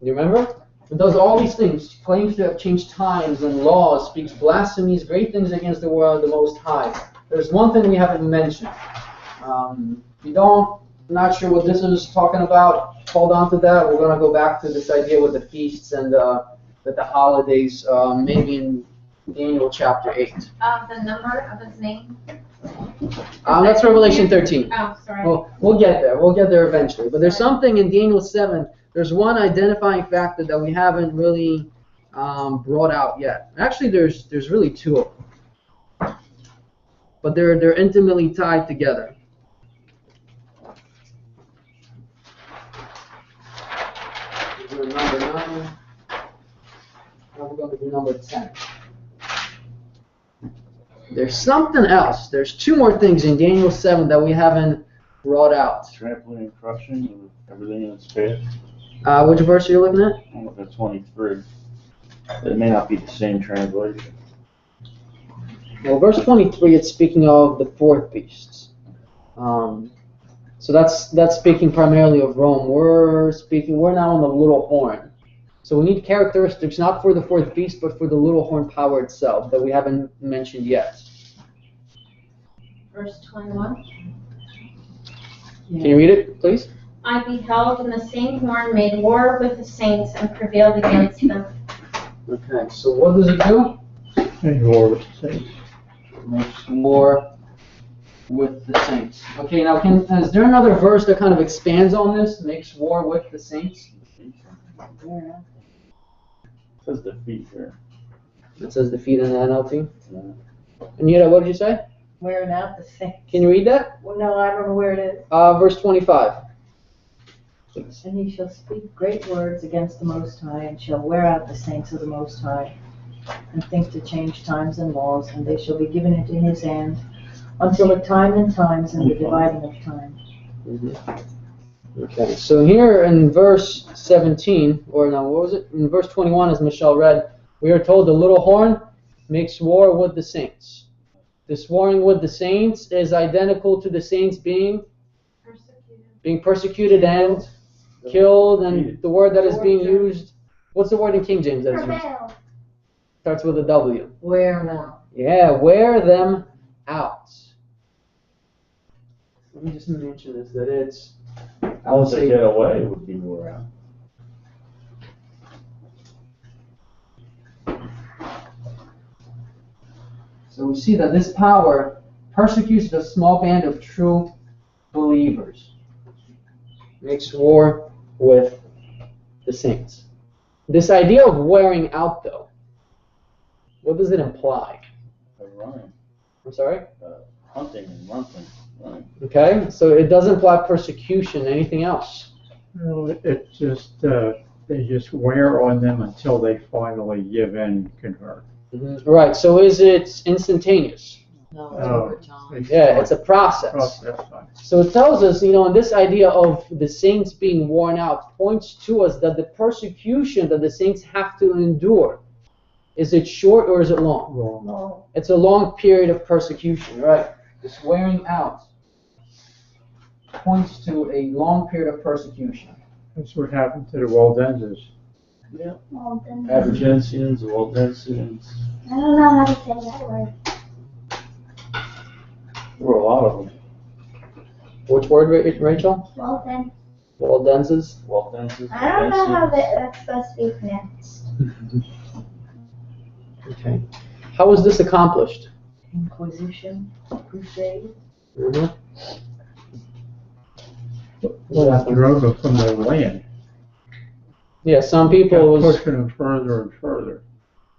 You remember? It does all these things, claims to have changed times and laws, speaks blasphemies, great things against the word of the Most High. There's one thing we haven't mentioned. If you not sure what this is talking about, hold on to that. We're going to go back to this idea with the feasts and with the holidays, maybe in Daniel chapter 8. The number of his name? That's Revelation 13. Oh, sorry. We'll get there. We'll get there eventually. But there's something in Daniel 7. There's one identifying factor that we haven't really brought out yet. Actually, there's really two of them. But they're intimately tied together. We're number 9. Now we're going to do number 10. There's something else. There's two more things in Daniel 7 that we haven't brought out. Trampling and crushing, everything in its path. Which verse are you looking at? I'm looking at 23. It may not be the same translation. Well, verse 23, it's speaking of the fourth beast. So that's speaking primarily of Rome. We're now on the little horn. So we need characteristics not for the fourth beast, but for the little horn power itself that we haven't mentioned yet. Verse 21. Can you read it, please? I beheld, and the same horn made war with the saints and prevailed against them. Okay, so what does it do? And war with the saints. Makes war with the saints. Okay, now is there another verse that kind of expands on this? Makes war with the saints? Yeah. It says defeat here. It says defeat in the NLT. Yeah. And yet, what did you say? Wearing out the saints. Can you read that? Well, no, I don't know where it is. Verse 25. Please. And he shall speak great words against the Most High, and shall wear out the saints of the Most High, and think to change times and laws, and they shall be given into his hand, until the time and times and the dividing of time. Mm-hmm. Okay, so here in verse 17, or no, what was it? In verse 21, as Michelle read, we are told the little horn makes war with the saints. This warring with the saints is identical to the saints being persecuted and killed, and the word that is being used, what's the word in King James that is used? Prevail. Starts with a W. Wear now. Yeah, wear them out. Let me just mention this, that it's, I would Once they say, get away, it would be wore out. so we see that this power persecutes the small band of true believers. Makes war with the saints. This idea of wearing out, though, what does it imply? They're running, I'm sorry? hunting and running. Okay, so it does imply persecution. Anything else? No, it just, they just wear on them until they finally give in and convert. Mm-hmm. Right, so is it instantaneous? No, it's Oh, over time. Yeah, it's a process. Process. So it tells us, and this idea of the saints being worn out points to us that the persecution that the saints have to endure, is it short or is it long? Long. No. It's a long period of persecution, right? This wearing out points to a long period of persecution. That's what happened to the Waldenses. Yeah. Well, then, Abergensians, Waldensians. I don't know how to say that word. There were a lot of them. Which word, Rachel? Well, then, Waldenses? Waldenses. I don't know how that's supposed to be pronounced. Okay. How was this accomplished? Inquisition, crusade. Mm-hmm. Well, they drove them from their land. Yeah, some people Kept was. pushing them further and further.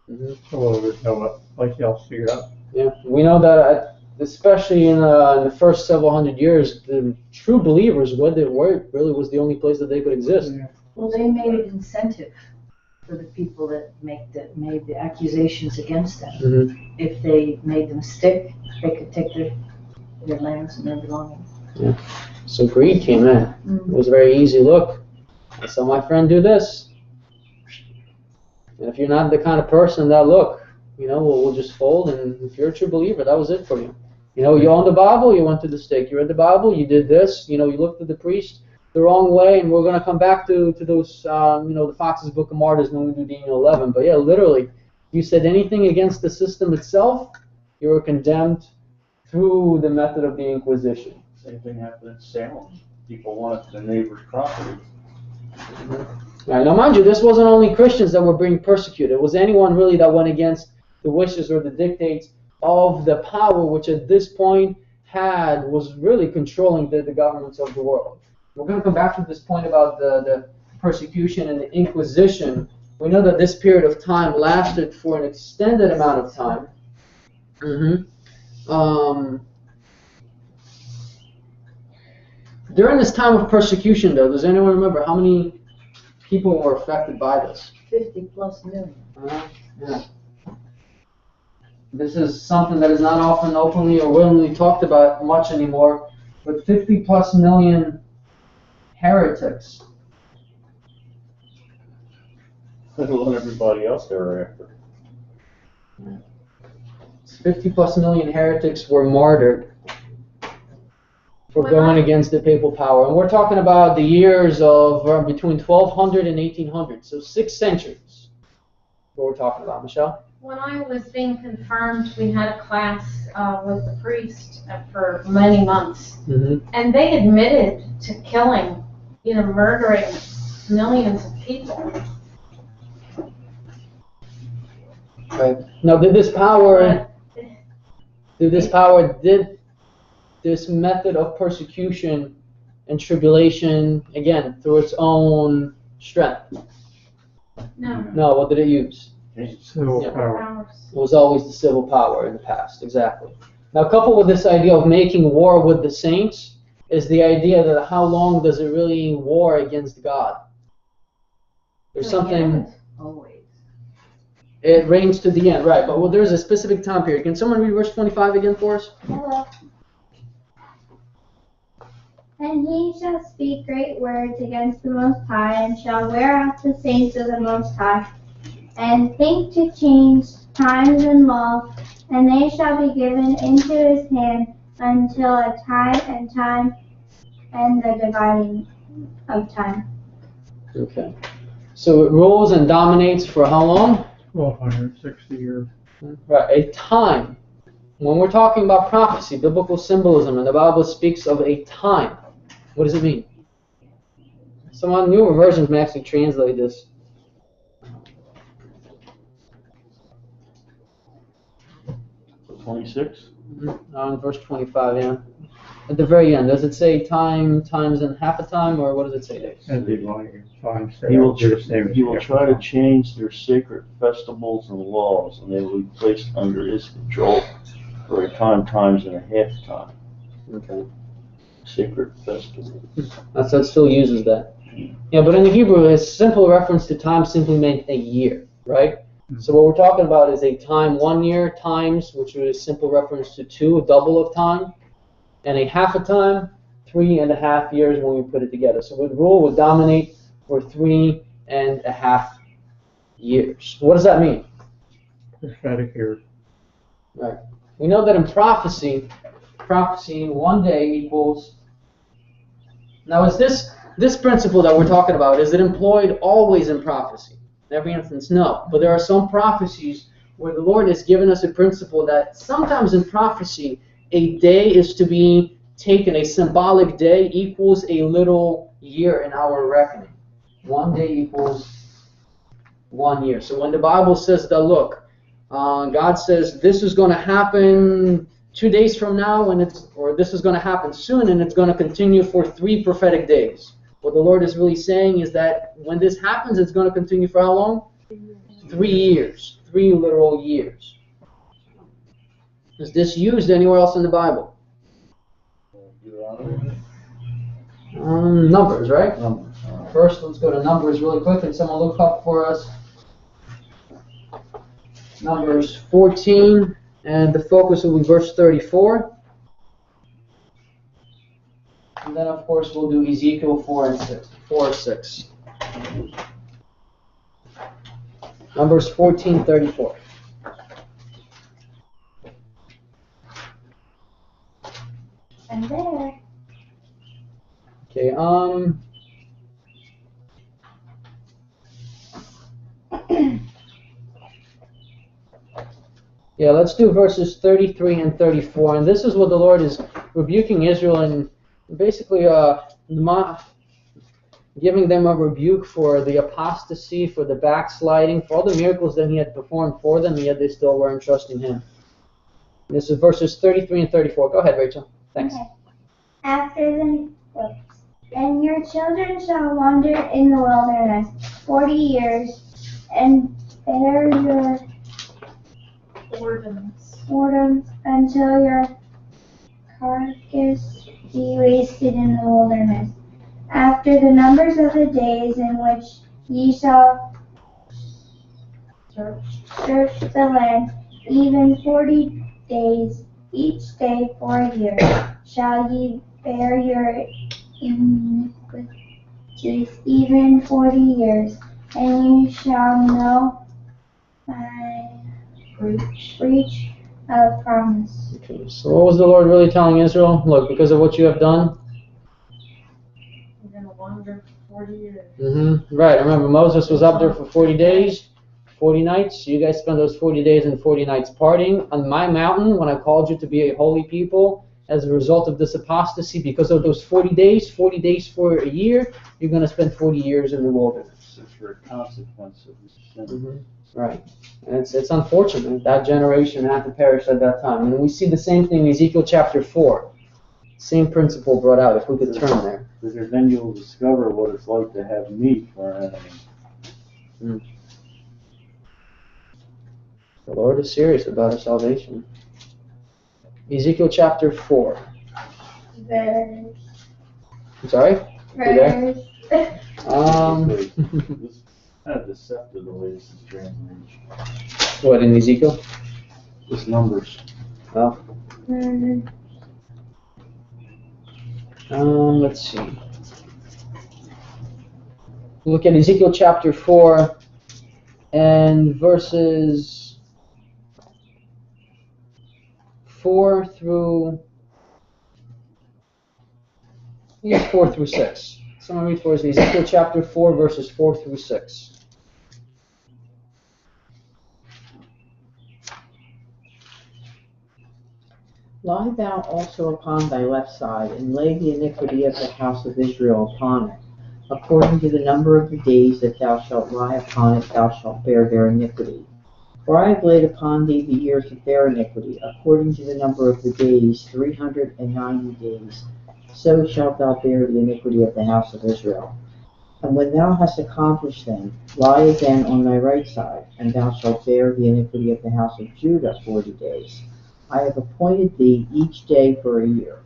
Mhm. So there's no place else to go. Yeah, we know that, especially in the first several hundred years, the true believers, where they were, really was the only place that they could exist. Yeah. Well, they made it incentive for the people that made the accusations against them. Mm-hmm. If they made them stick, they could take their lands and their belongings. So greed came in. It was a very easy look. I saw my friend do this. And if you're not the kind of person that, look, we'll just fold, and if you're a true believer, that was it for you. You owned the Bible, you went to the stake. You read the Bible, you did this, you looked at the priest, the wrong way, and we're going to come back to those, the Fox's Book of Martyrs when we do Daniel 11. But yeah, literally, you said anything against the system itself, you were condemned through the method of the Inquisition. Same thing happened in Salem. People wanted their neighbor's property. Right, now, mind you, this wasn't only Christians that were being persecuted. It was anyone really that went against the wishes or the dictates of the power, which at this point was really controlling the governments of the world. We're going to come back to this point about the persecution and the Inquisition. We know that this period of time lasted for an extended amount of time. During this time of persecution, though, does anyone remember how many people were affected by this? 50+ million. Yeah. This is something that is not often openly or willingly talked about much anymore, but 50+ million heretics. Let alone everybody else they were after. 50+ million heretics were martyred for going against the papal power. And we're talking about the years of between 1200 and 1800, so 6 centuries. What we're talking about, Michelle? When I was being confirmed, we had a class with the priest for many months. And they admitted to killing, murdering millions of people. Right. Now, did this method of persecution and tribulation, again, through its own strength? No. No, what did it use? Civil power. Powers. It was always the civil power in the past, exactly. Now, coupled with this idea of making war with the saints is the idea that how long does it really war against God? There's something... Always. It reigns to the end, right, but there's a specific time period. Can someone read verse 25 again for us? Hello. And he shall speak great words against the Most High, and shall wear out the saints of the Most High, and think to change times and laws, and they shall be given into his hand until a time and the dividing of time. Okay. So it rules and dominates for how long? 1260 years. Right, a time. When we're talking about prophecy, biblical symbolism, and the Bible speaks of a time, what does it mean? Some newer versions may actually translate this. So 26? In verse 25, yeah. At the very end, does it say time, times, and half a time, or what does it say there? And the line times He will try to change their sacred festivals and laws, and they will be placed under his control for a time, times, and a half time. Okay. Sacred festival. That still uses that. Yeah, but in the Hebrew, a simple reference to time simply meant a year, right? So what we're talking about is a time 1 year times, which is a simple reference to 2, a double of time, and a half a time, 3.5 years when we put it together. So the rule would dominate for 3.5 years. What does that mean? prophetic years. Right. We know that in prophecy 1 day equals... Now, is this principle that we're talking about, is it employed always in prophecy? In every instance, no. But there are some prophecies where the Lord has given us a principle that sometimes in prophecy, a day is to be taken, a symbolic day equals a little year in our reckoning. 1 day equals 1 year. So when the Bible says that, look, God says this is going to happen 2 days from now, or this is going to happen soon, and it's going to continue for 3 prophetic days. What the Lord is really saying is that when this happens, it's going to continue for how long? 3 years. 3 literal years. Is this used anywhere else in the Bible? Numbers, right? First, let's go to Numbers really quick, and someone look up for us Numbers 14, and the focus will be verse 34. And then, of course, we'll do Ezekiel 4 and 6. Numbers 14:34. And there. Okay, yeah, let's do verses 33 and 34. And this is what the Lord is rebuking Israel and basically giving them a rebuke for the apostasy, for the backsliding, for all the miracles that he had performed for them, and yet they still weren't trusting him. This is verses 33 and 34. Go ahead, Rachel. Thanks. Okay. And your children shall wander in the wilderness 40 years, and bear your whoredoms until your carcass be wasted in the wilderness. After the numbers of the days in which ye shall search the land, even 40 days, each day for a year, shall ye bear your iniquities, even 40 years, and you shall know my breach of promise. Okay, so what was the Lord really telling Israel? Look, because of what you have done, We're going to wander for 40 years. Right, remember Moses was up there for 40 days, 40 nights. You guys spent those 40 days and 40 nights partying on my mountain when I called you to be a holy people. As a result of this apostasy, because of those 40 days for a year, you're going to spend 40 years in the wilderness. It's for a consequence of the sin. Right. And it's unfortunate that generation had to perish at that time. And we see the same thing in Ezekiel chapter 4. Same principle brought out, if we could turn there. Because then you'll discover what it's like to have meat for an enemy. The Lord is serious about our salvation. Ezekiel chapter 4. Verse. I'm sorry? Verse. It's kind of deceptive the way this is translated. What, in Ezekiel? Just numbers. Oh. Let's see. Look at Ezekiel chapter 4 and verses 4 through 6. Someone read for us Ezekiel chapter 4, verses 4 through 6. Lie thou also upon thy left side, and lay the iniquity of the house of Israel upon it. According to the number of the days that thou shalt lie upon it, thou shalt bear their iniquity. For I have laid upon thee the years of their iniquity, according to the number of the days, 390 days. So shalt thou bear the iniquity of the house of Israel. And when thou hast accomplished them, lie again on thy right side, and thou shalt bear the iniquity of the house of Judah 40 days. I have appointed thee each day for a year.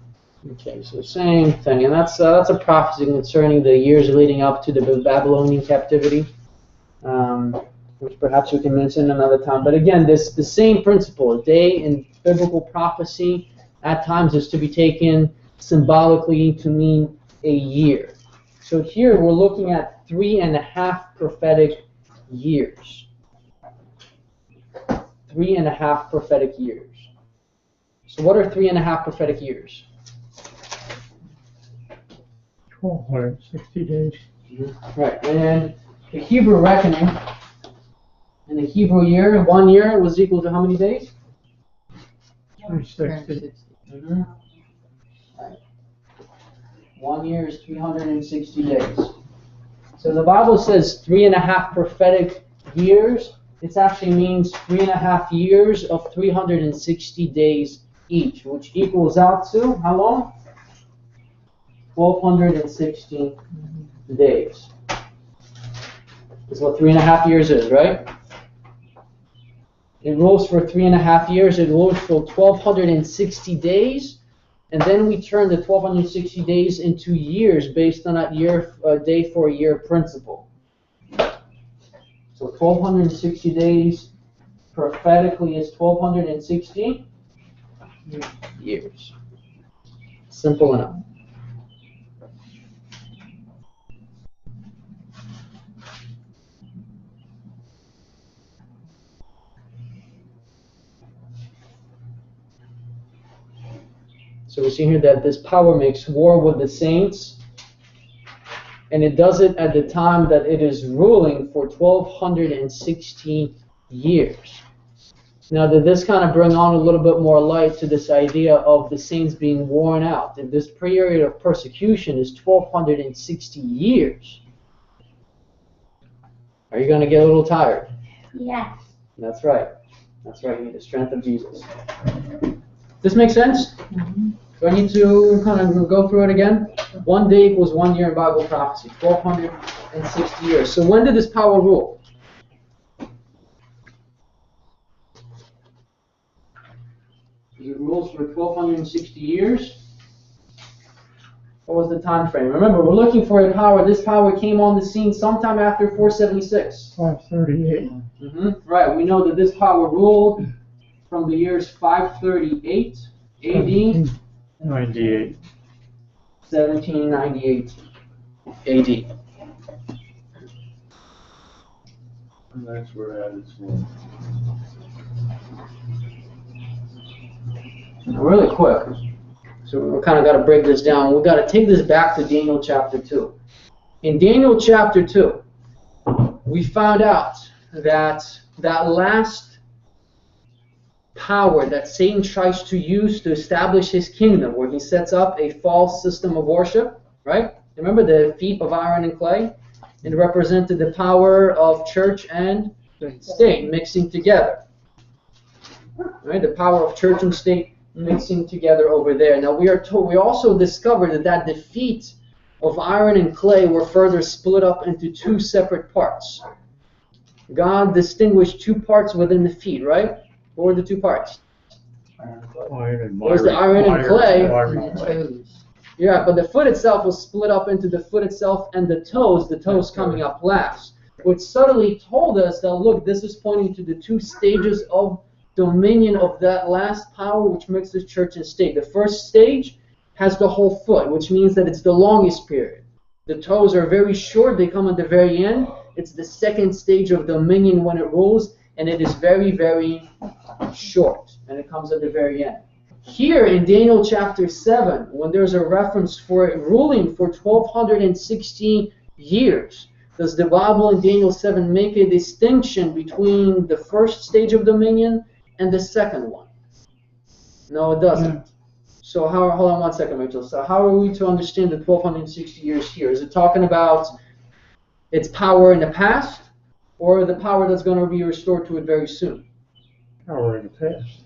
Okay, so same thing, and that's a prophecy concerning the years leading up to the Babylonian captivity, which perhaps we can mention another time. But again, the same principle. A day in biblical prophecy at times is to be taken symbolically to mean a year. So here we're looking at 3.5 prophetic years. 3.5 prophetic years. So what are 3.5 prophetic years? 1,260 days. Right, and the Hebrew reckoning, in the Hebrew year, 1 year was equal to how many days? 360. Right. 1 year is 360 days. So the Bible says 3.5 prophetic years. It actually means 3.5 years of 360 days each, which equals out to how long? 1,260 days. That's what 3.5 years is, right? It rules for 3.5 years. It rules for 1,260 days. And then we turn the 1,260 days into years based on that day for a year principle. So 1,260 days prophetically is 1,260 years. Simple enough. So we see here that this power makes war with the saints and it does it at the time that it is ruling for 1260 years. Now, did this kind of bring on a little bit more light to this idea of the saints being worn out? If this period of persecution is 1260 years, are you going to get a little tired? Yes. That's right. That's right. You need the strength of Jesus. This makes sense? Do I need to kind of go through it again? 1 day equals 1 year in Bible prophecy. 1260 years. So when did this power rule? It rules for 1260 years. What was the time frame? Remember, we're looking for a power. This power came on the scene sometime after 476. 538. Right. We know that this power ruled from the years 538 AD. 98. 1798 AD. And that's where that is from. Really quick. So we kind of got to break this down. We've got to take this back to Daniel chapter 2. In Daniel chapter 2, we found out that that last power that Satan tries to use to establish his kingdom, where he sets up a false system of worship, right? Remember the feet of iron and clay? It represented the power of church and state mixing together. Right? The power of church and state mixing together over there. Now we also discovered that the feet of iron and clay were further split up into two separate parts. God distinguished two parts within the feet, right? What were the two parts? Was the iron and clay? Yeah, but the foot itself was split up into the foot itself and the toes coming up last, which subtly told us that, look, this is pointing to the two stages of dominion of that last power which mixes church and state. The first stage has the whole foot, which means that it's the longest period. The toes are very short, they come at the very end. It's the second stage of dominion when it rules, and it is very, very short, and it comes at the very end. Here in Daniel chapter 7, when there's a reference for it ruling for 1260 years, does the Bible in Daniel 7 make a distinction between the first stage of dominion and the second one? No, it doesn't. So hold on one second, Rachel. So how are we to understand the 1260 years here? Is it talking about its power in the past, or the power that's going to be restored to it very soon? Power in the past.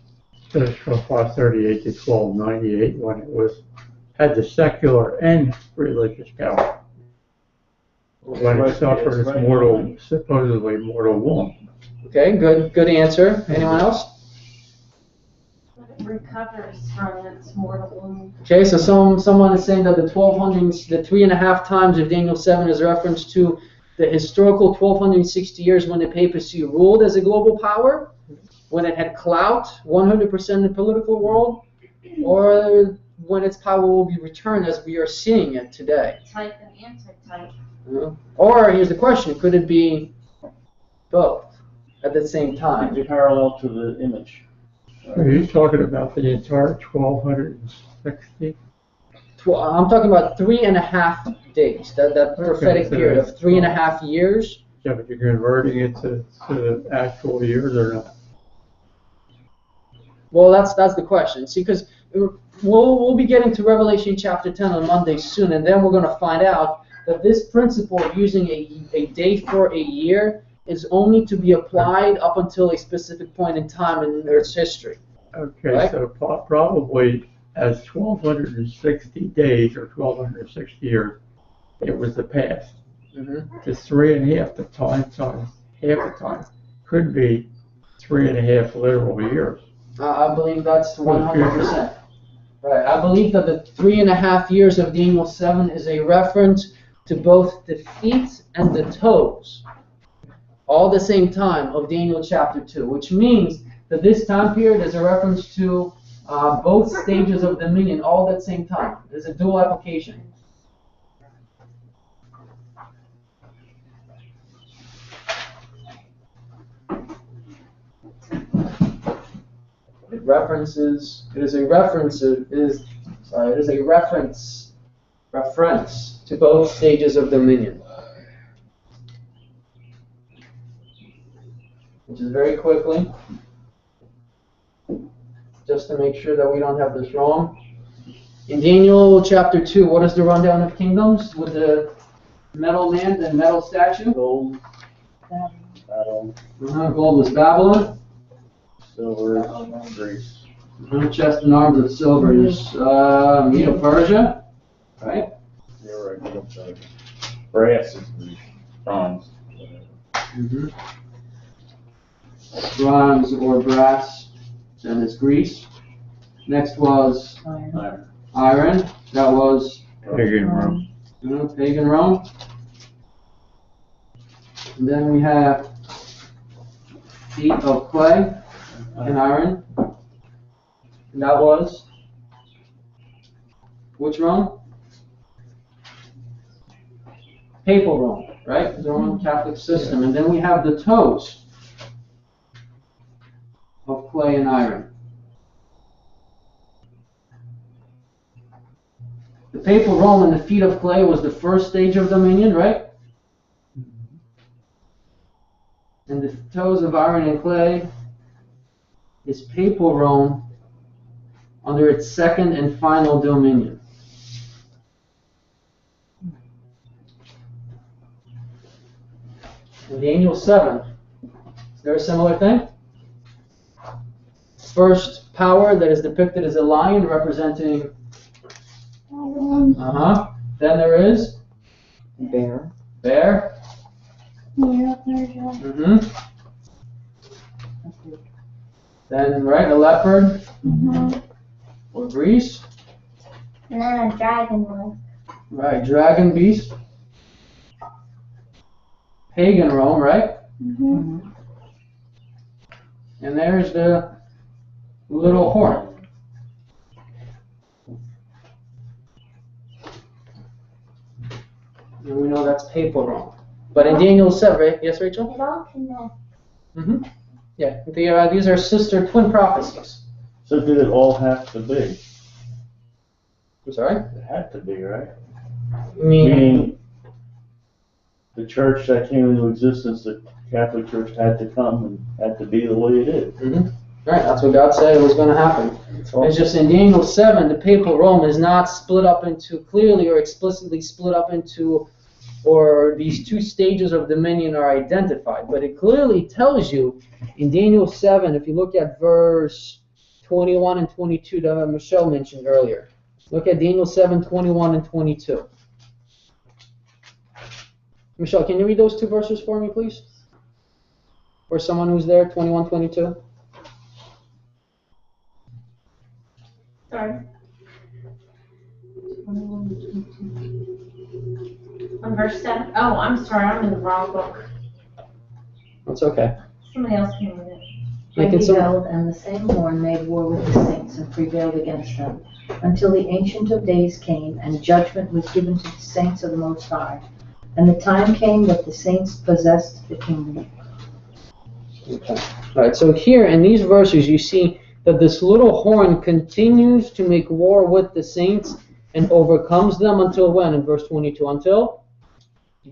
So it's from 538 to 1298 when it had the secular and religious power. When it suffered its supposedly mortal wound. Okay, good answer. Anyone else? It recovers from its mortal wound. Okay, so someone is saying that the 3.5 times of Daniel 7 is reference to the historical 1260 years when the papacy ruled as a global power, when it had clout 100% in the political world, or when its power will be returned as we are seeing it today. Type and anti-type. Or here's the question: could it be both at the same time? Parallel to the image. Are you talking about the entire 1260? I'm talking about 3.5 days. That prophetic Okay, so period of 3.5 years. Yeah, but you're converting it to the actual years or not? Well, that's the question. See, because we'll be getting to Revelation chapter 10 on Monday soon, and then we're going to find out that this principle of using a day for a year is only to be applied up until a specific point in time in Earth's history. Okay, right? So probably as 1260 days or 1260 years, it was the past. Mm-hmm. The 3.5 the time times half the time could be 3.5 literal years. I believe that's 100%. Right. I believe that the 3.5 years of Daniel 7 is a reference to both the feet and the toes, all the same time of Daniel chapter 2, which means that this time period is a reference to both stages of dominion all at the same time. There's a dual application. It is a reference reference to both stages of dominion. Which is very quickly, just to make sure that we don't have this wrong. In Daniel chapter 2, what is the rundown of kingdoms with the metal man and metal statue? Gold, battle, Gold was Babylon. silver, Greece. Chest and arms of silver is Medo-Persia. Right? You're right, Medo-Persia. Brass is Greece. Bronze. Bronze or brass, then is Greece. Next was iron. That was Pagan Rome. Pagan Rome. And then we have feet of clay and iron. And that was which Rome? Papal Rome, right? The Roman Catholic system. And then we have the toes of clay and iron. The Papal Rome and the feet of clay was the first stage of dominion, right? And the toes of iron and clay is Papal Rome under its second and final dominion. In Daniel 7, is there a similar thing? First power that is depicted as a lion representing Then there is Bear. Bear. Then a leopard or Greece. And then a dragon was. Right, dragon beast. Pagan Rome, right? And there's the little horn. And we know that's Papal Rome. But in Daniel 7, right? Yes, Rachel? It all connects. Yeah, these are sister twin prophecies. So did it all have to be? I'm sorry? It had to be, right? Meaning the church that came into existence, the Catholic Church had to come and had to be the way it is. Right, that's what God said was going to happen. It's just in Daniel 7, the Papal Rome is not split up into, clearly or explicitly split up into, or these two stages of dominion are identified. But it clearly tells you in Daniel 7, if you look at verse 21 and 22 that Michelle mentioned earlier. Look at Daniel 7, 21 and 22. Michelle, can you read those two verses for me, please? For someone who's there, 21, 22. Sorry. On verse 7. Oh, I'm sorry, I'm in the wrong book. That's okay. Somebody else can read it. I Making some- beheld, and the same horn made war with the saints and prevailed against them, until the Ancient of Days came, and judgment was given to the saints of the Most High. And the time came that the saints possessed the kingdom. Okay. All right, so here in these verses you see that this little horn continues to make war with the saints and overcomes them until when? In verse 22,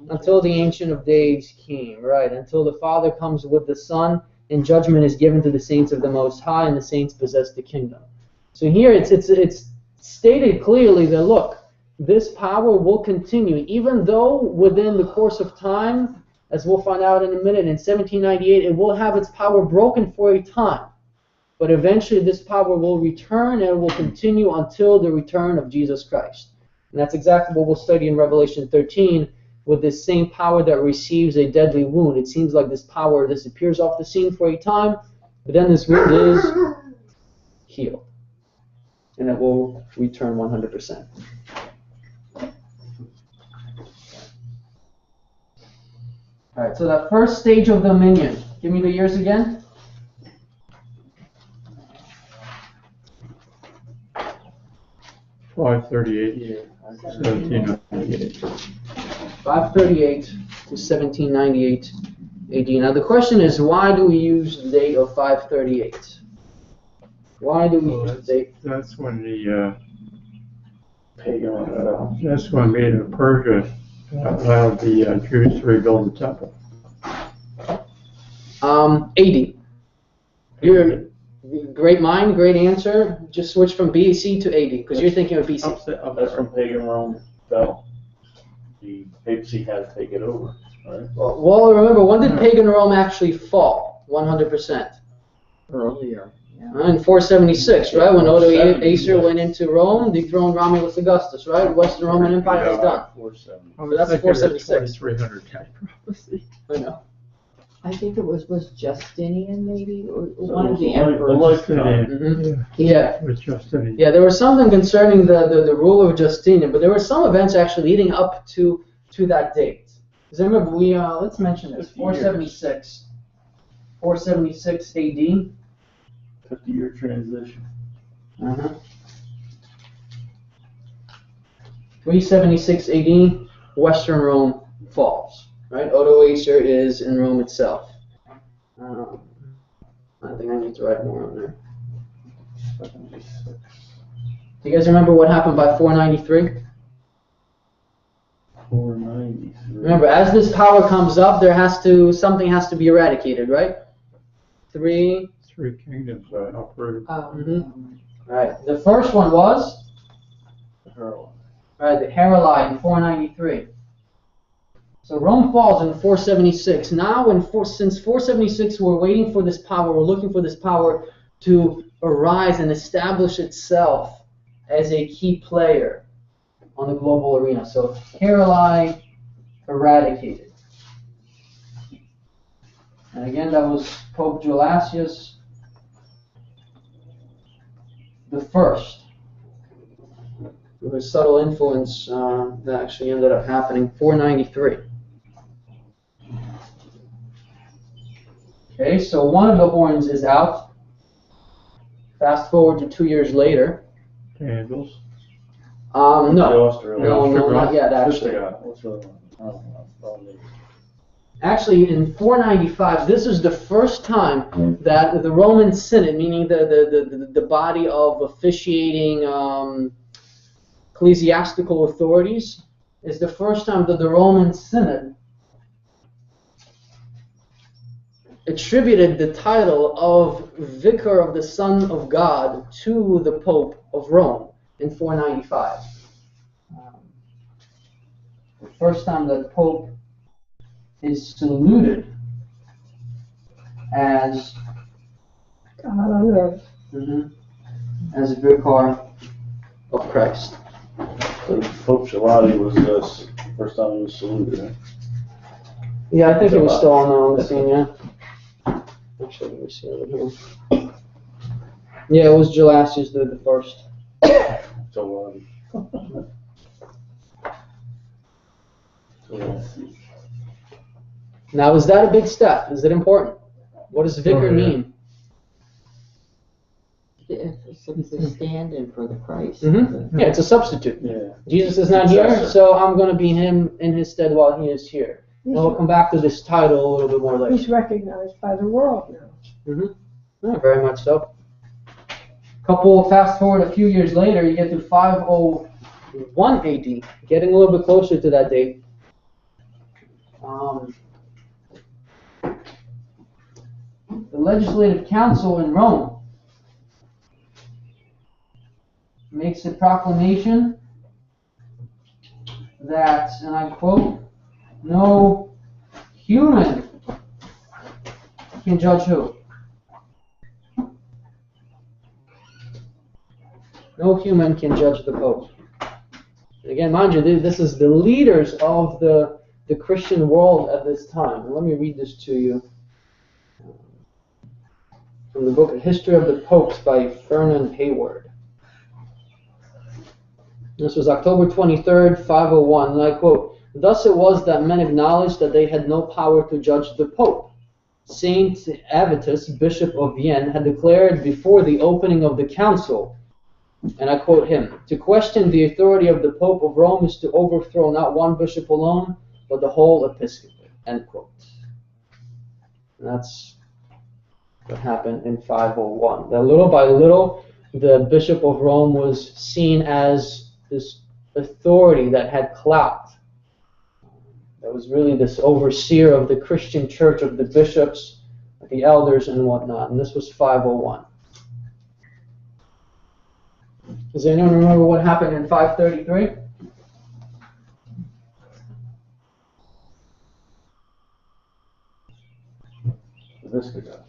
until the Ancient of Days came, right? Until the Father comes with the Son and judgment is given to the saints of the Most High and the saints possess the kingdom. So here it's stated clearly that, look, this power will continue, even though within the course of time, as we'll find out in a minute, in 1798, it will have its power broken for a time. But eventually this power will return and it will continue until the return of Jesus Christ. And that's exactly what we'll study in Revelation 13 with this same power that receives a deadly wound. It seems like this power disappears off the scene for a time, but then this wound is healed. And it will return 100%. Alright, so that first stage of dominion. Give me the years again. $538, 1798. 538 to 1798 AD. Now the question is, why do we use the date of 538? Why do we use the date? That's when the pagan. That's when Medo Persia allowed the Jews to rebuild the temple. 80. You're great mind, great answer. Just switch from BC to 80 because you're thinking of BC. That's when pagan Rome fell. The papacy had to take it over, right? Well, remember, when did pagan Rome actually fall? 100%. Earlier. In 476, right? When Odoacer went into Rome, dethroned Romulus Augustus, right? Western Roman Empire was done. 470. So that's 476. 2300 prophecy. I know. I think it was Justinian maybe, or So one it of was the a emperors. lifetime. Mhm. Yeah, it was Justinian. Yeah, there was something concerning the rule of Justinian, but there were some events actually leading up to that date. Because I remember let's mention this, 476. 476 AD. 50-year transition. 376 AD, Western Rome falls. Right? Odoacer is in Rome itself. I think I need to write more on there. Do you guys remember what happened by 493? 493. Remember, as this power comes up, something has to be eradicated, right? Three kingdoms uprooted. Right. The first one was Herod. right, the Heruli in 493. So Rome falls in 476. Now, since 476, we're waiting for this power. We're looking for this power to arise and establish itself as a key player on the global arena. So Heruli eradicated. And again, that was Pope Gelasius the First, with a subtle influence that actually ended up happening 493. Okay, so one of the horns is out. Fast forward to 2 years later. Candles. No, No, not yet actually. Actually, in 495, this is the first time that the Roman Synod, meaning the body of officiating ecclesiastical authorities, is the first time that the Roman Synod attributed the title of Vicar of the Son of God to the Pope of Rome in 495. The first time that the Pope is saluted as God on earth. as Vicar of Christ. So Pope Shalati was the first time he was saluted, right? Yeah, I think he was still on the scene, yeah. Actually, let me see over here. Yeah, it was Gelasius the First. Shalati. Now, is that a big step? Is it important? What does vicar mean? It's a stand-in for the Christ. Yeah, it's a substitute. Yeah. Jesus is not here, so I'm going to be him in his stead while he is here. And we'll come back to this title a little bit more later. He's recognized by the world now. Yeah, very much so. Fast forward a few years later, you get to 501 AD, getting a little bit closer to that date. The Legislative Council in Rome makes a proclamation that, and I quote, no human can judge who? No human can judge the Pope. Again, mind you, this is the leaders of the Christian world at this time. And let me read this to you from the book History of the Popes by Fernand Hayward. This was October 23rd, 501, and I quote, "Thus it was that men acknowledged that they had no power to judge the Pope. Saint Avitus, Bishop of Vienne, had declared before the opening of the council, and I quote him, 'To question the authority of the Pope of Rome is to overthrow not one bishop alone, but the whole episcopate,' end quote." And that's what happened in 501. That little by little, the Bishop of Rome was seen as this authority that had clout. That was really this overseer of the Christian church, of the bishops, the elders, and whatnot. And this was 501. Does anyone remember what happened in 533? Visigoths.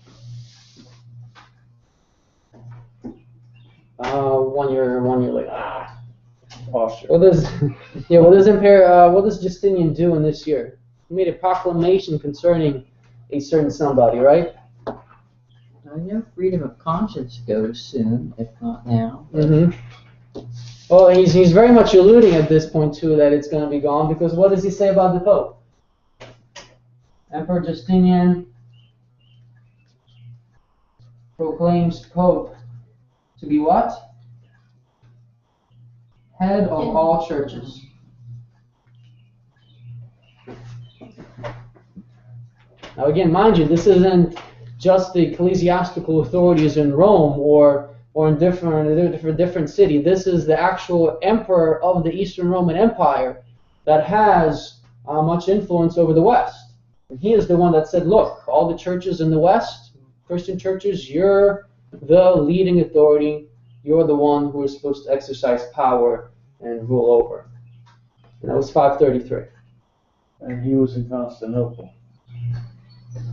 1 year later. Posture. What does Justinian do in this year? He made a proclamation concerning a certain somebody, right? I know freedom of conscience goes soon, if not now. Well, he's very much alluding at this point too that it's going to be gone, because what does he say about the Pope? Emperor Justinian proclaims Pope to be what? Head of all churches. Now again, mind you, this isn't just the ecclesiastical authorities in Rome or in different city. This is the actual emperor of the Eastern Roman Empire that has much influence over the West. And he is the one that said, look, all the churches in the West, Christian churches, you're the leading authority. You're the one who is supposed to exercise power and rule over. And that was 533. And he was in Constantinople.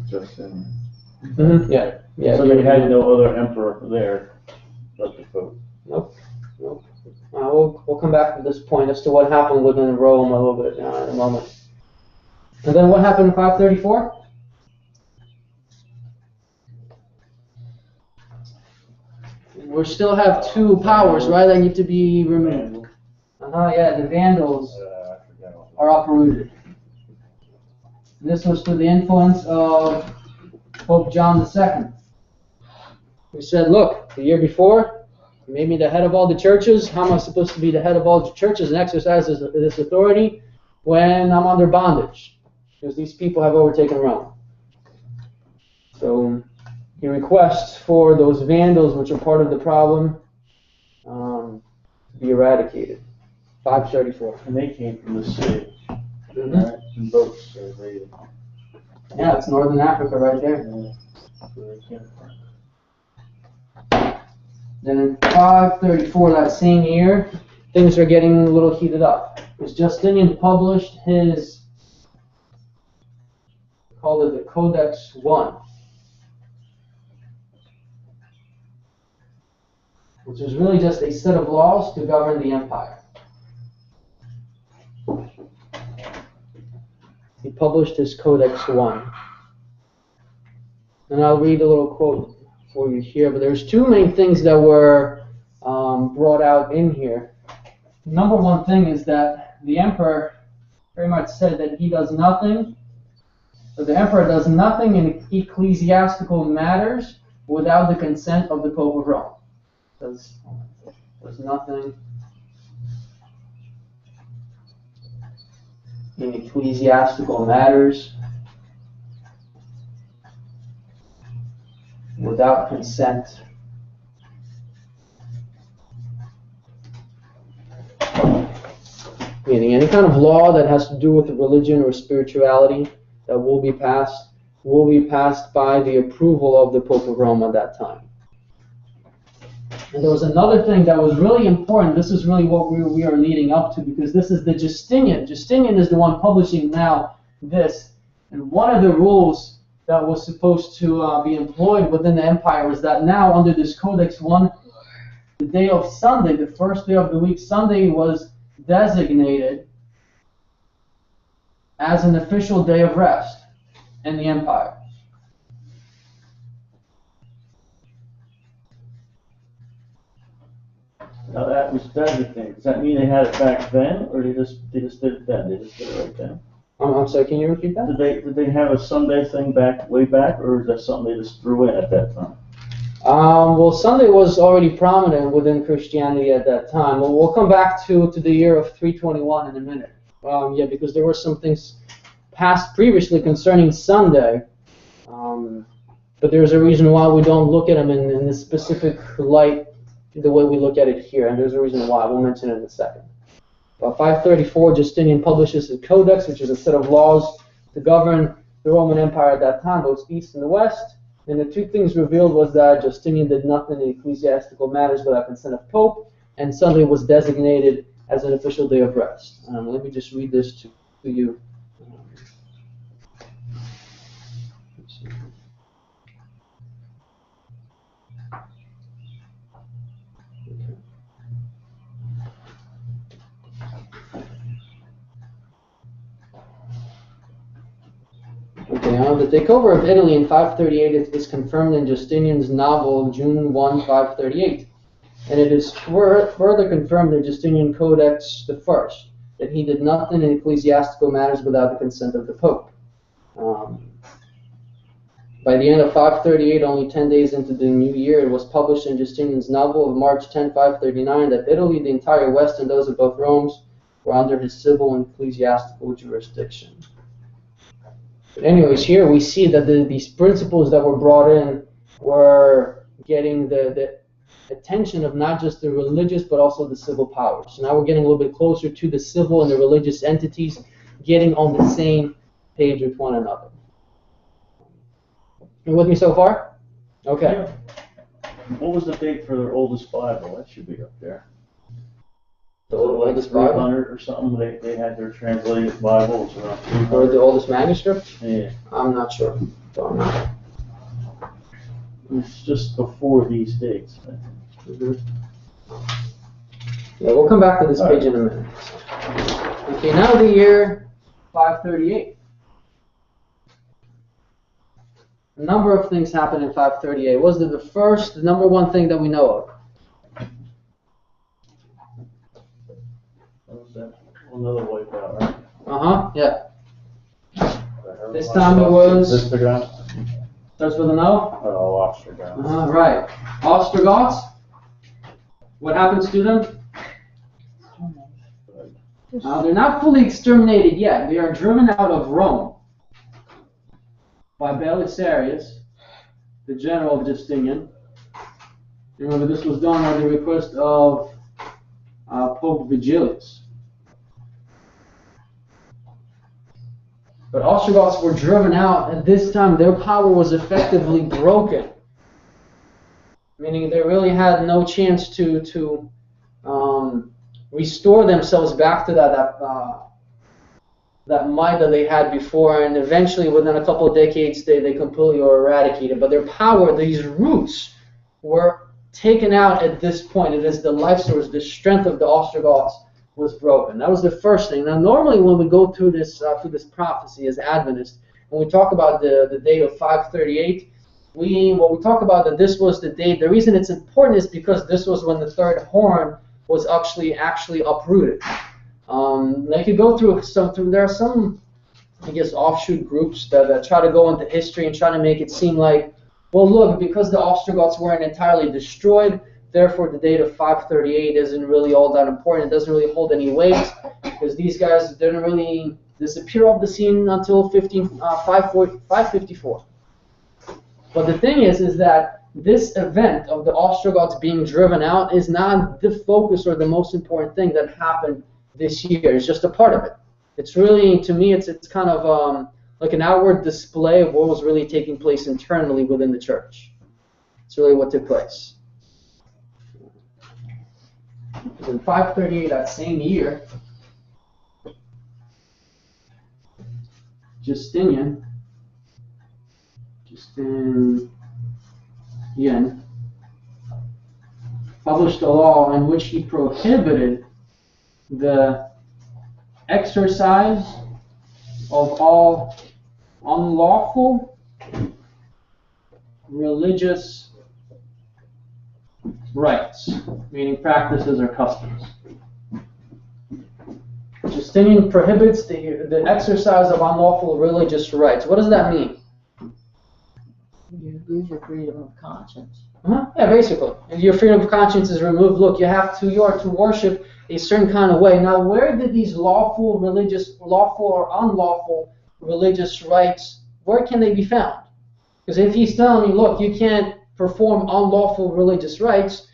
Justinian. Yeah. So they had no other emperor there but the Pope. Nope. We'll come back to this point as to what happened within Rome a little bit in a moment. And then what happened in 534? We still have two powers, right, that need to be removed. The Vandals are uprooted. This was through the influence of Pope John II. Who said, look, the year before, you made me the head of all the churches. How am I supposed to be the head of all the churches and exercise this authority when I'm under bondage? Because these people have overtaken Rome. So he requests for those Vandals, which are part of the problem, to be eradicated. 534. And they came from the city. Right? In boats. Yeah, it's northern Africa right there. Then in 534, that same year, things are getting a little heated up. Because Justinian published his, called it the Codex I, which is really just a set of laws to govern the empire. He published his Codex I. And I'll read a little quote for you here, but there's two main things that were brought out in here. Number one thing is that the emperor very much said that he does nothing, so the emperor does nothing in ecclesiastical matters without the consent of the Pope of Rome. Does nothing in ecclesiastical matters without consent meaning any kind of law that has to do with religion or spirituality that will be passed by the approval of the Pope of Rome at that time. And there was another thing that was really important. This is really what we are leading up to, because this is the Justinian. Justinian is the one publishing now this. And one of the rules that was supposed to be employed within the empire was that now under this Codex I, the day of Sunday, the first day of the week, Sunday was designated as an official day of rest in the empire. Now that was designated. Does that mean they had it back then, or they just did it then? They just did it right then. I'm sorry, can you repeat that? Did they have a Sunday thing way back, or is that something they just threw in at that time? Well, Sunday was already prominent within Christianity at that time. Well, we'll come back to the year of 321 in a minute. Because there were some things passed previously concerning Sunday, but there's a reason why we don't look at them in this specific light the way we look at it here, and there's a reason why. We'll mention it in a second. By 534, Justinian publishes the Codex, which is a set of laws to govern the Roman Empire at that time, both east and the west. And the two things revealed was that Justinian did nothing in ecclesiastical matters without consent of Pope, and Sunday was designated as an official day of rest. Let me just read this to you. Okay, the takeover of Italy in 538 is confirmed in Justinian's novel June 1, 538. And it is further confirmed in Justinian Codex I that he did nothing in ecclesiastical matters without the consent of the Pope. By the end of 538, only 10 days into the new year, it was published in Justinian's novel of March 10, 539, that Italy, the entire West, and those of both Romes were under his civil and ecclesiastical jurisdiction. But anyways, here we see that these principles that were brought in were getting the attention of not just the religious but also the civil powers. So now we're getting a little bit closer to the civil and the religious entities getting on the same page with one another. You with me so far? Okay. Yeah. What was the date for their oldest Bible? That should be up there. The oldest Bible? 300 or something. They had their translated Bibles around 300. Or the oldest manuscript? Yeah. I'm not sure. Don't know. It's just before these dates. Mm-hmm. Yeah, we'll come back to this page in a minute. Okay, now the year 538. A number of things happened in 538. Was it the number one thing that we know of? What was that? Another wipeout, right? Uh-huh, yeah. This time it was... Ostrogoths? Starts with an O? Oh, Ostrogoths. Right. Ostrogoths. What happens to them? They're not fully exterminated yet. They are driven out of Rome by Belisarius, the general of Justinian. Remember, this was done at the request of Pope Vigilius. But Ostrogoths were driven out, and this time their power was effectively broken. Meaning they really had no chance to restore themselves back to that might that they had before, and eventually within a couple of decades they completely were eradicated. But their power, these roots, were taken out at this point. It is the life source, the strength of the Ostrogoths was broken. That was the first thing. Now normally when we go through this prophecy as Adventists, when we talk about the date of 538, we talk about that this was the date. The reason it's important is because this was when the third horn was actually uprooted. Like you go through there are some, I guess, offshoot groups that try to go into history and try to make it seem like, well, look, because the Ostrogoths weren't entirely destroyed, therefore the date of 538 isn't really all that important. It doesn't really hold any weight because these guys didn't really disappear off the scene until 554. But the thing is that this event of the Ostrogoths being driven out is not the focus or the most important thing that happened this year. It's just a part of it. It's really, to me, it's kind of like an outward display of what was really taking place internally within the church. It's really what took place. In 538, that same year, Justinian published a law in which he prohibited the exercise of all unlawful religious rites, meaning practices or customs. Justinian prohibits the exercise of unlawful religious rites. What does that mean? You lose your freedom of conscience. Yeah, basically. If your freedom of conscience is removed, look, you are to worship a certain kind of way. Now, where did these lawful or unlawful religious rites, where can they be found? Because if he's telling you, look, you can't perform unlawful religious rites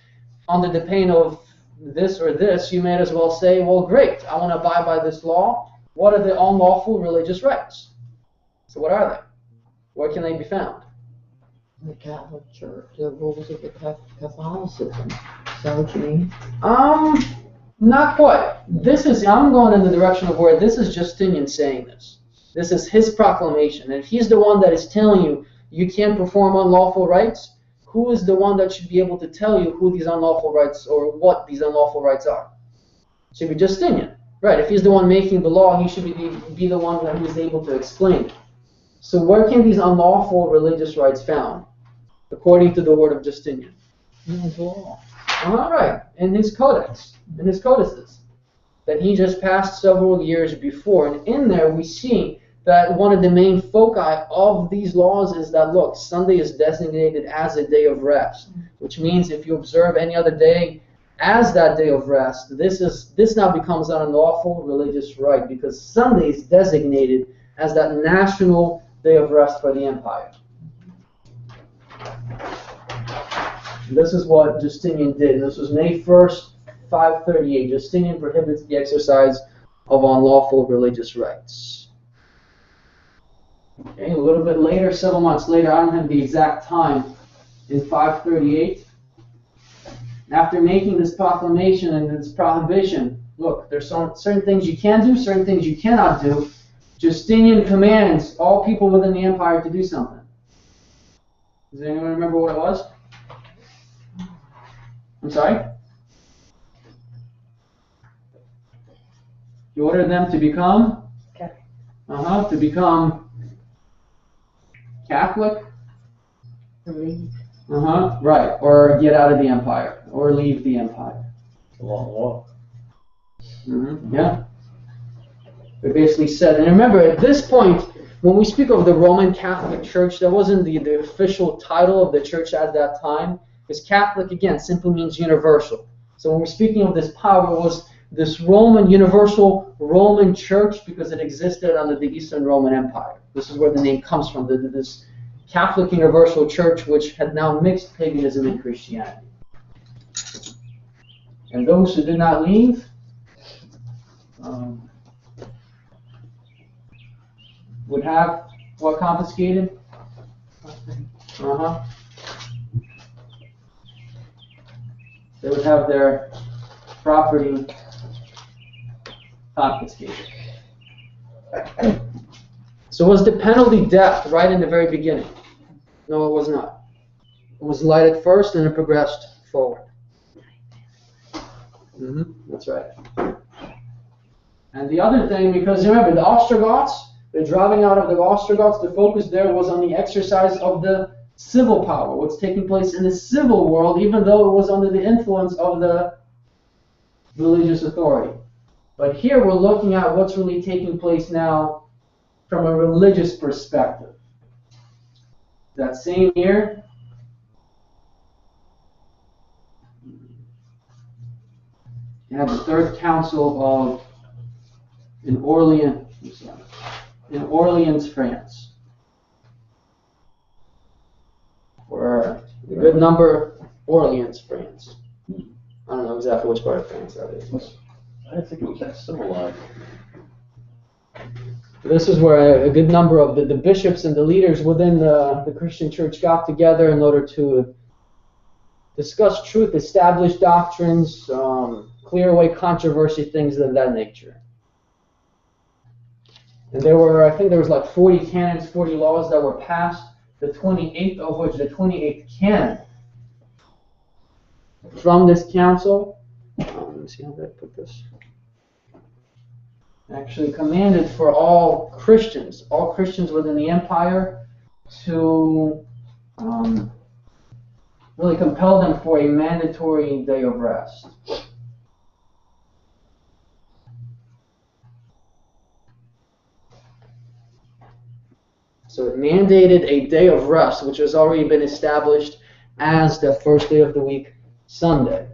under the pain of this or this, you may as well say, well, great, I want to abide by this law. What are the unlawful religious rights? So what are they? Where can they be found? The Catholic Church, the rules of the Catholicism. Is that what you mean? Not quite. I'm going in the direction of where this is Justinian saying this. This is his proclamation. And if he's the one that is telling you you can't perform unlawful rights, who is the one that should be able to tell you who these unlawful rights or what these unlawful rights are? It should be Justinian. Right, if he's the one making the law, he should be the one who is able to explain it. So where can these unlawful religious rights found, according to the word of Justinian? In his law. Right, in his codex, in his codices, that he just passed several years before. And in there we see that one of the main foci of these laws is that, look, Sunday is designated as a day of rest, which means if you observe any other day as that day of rest, this now becomes an unlawful religious right, because Sunday is designated as that national day of rest for the empire. This is what Justinian did. This was May 1st, 538. Justinian prohibits the exercise of unlawful religious rights. Okay, a little bit later, several months later, I don't have the exact time, in 538, after making this proclamation and this prohibition, look, there's certain things you can do, certain things you cannot do. Justinian commands all people within the empire to do something. Does anyone remember what it was? I'm sorry? He ordered them to become? To become Catholic? Right, or get out of the empire, or leave the empire. It's a long walk. Yeah. They basically said, and remember, at this point, when we speak of the Roman Catholic Church, that wasn't the official title of the church at that time, because Catholic, again, simply means universal. So when we're speaking of this power, it was this universal Roman Church, because it existed under the Eastern Roman Empire. This is where the name comes from, this Catholic Universal Church, which had now mixed paganism and Christianity. And those who did not leave would have what confiscated? They would have their property confiscated. So was the penalty death right in the very beginning? No, it was not. It was light at first, and it progressed forward. That's right. And the other thing, because remember, the Ostrogoths, the driving out of the Ostrogoths, the focus there was on the exercise of the civil power, what's taking place in the civil world, even though it was under the influence of the religious authority. But here we're looking at what's really taking place now from a religious perspective. That same year, you have the Third Council in Orleans, France, where a good number, Orleans, France. I don't know exactly which part of France that is. I didn't think it was that civilized. This is where a good number of the bishops and the leaders within the Christian church got together in order to discuss truth, establish doctrines, clear away controversy, things of that nature. And I think there was like 40 canons, 40 laws that were passed, the 28th of which, the 28th canon from this council, let me see how I put this, actually commanded for all Christians within the empire, to really compel them for a mandatory day of rest. So it mandated a day of rest, which has already been established as the first day of the week, Sunday.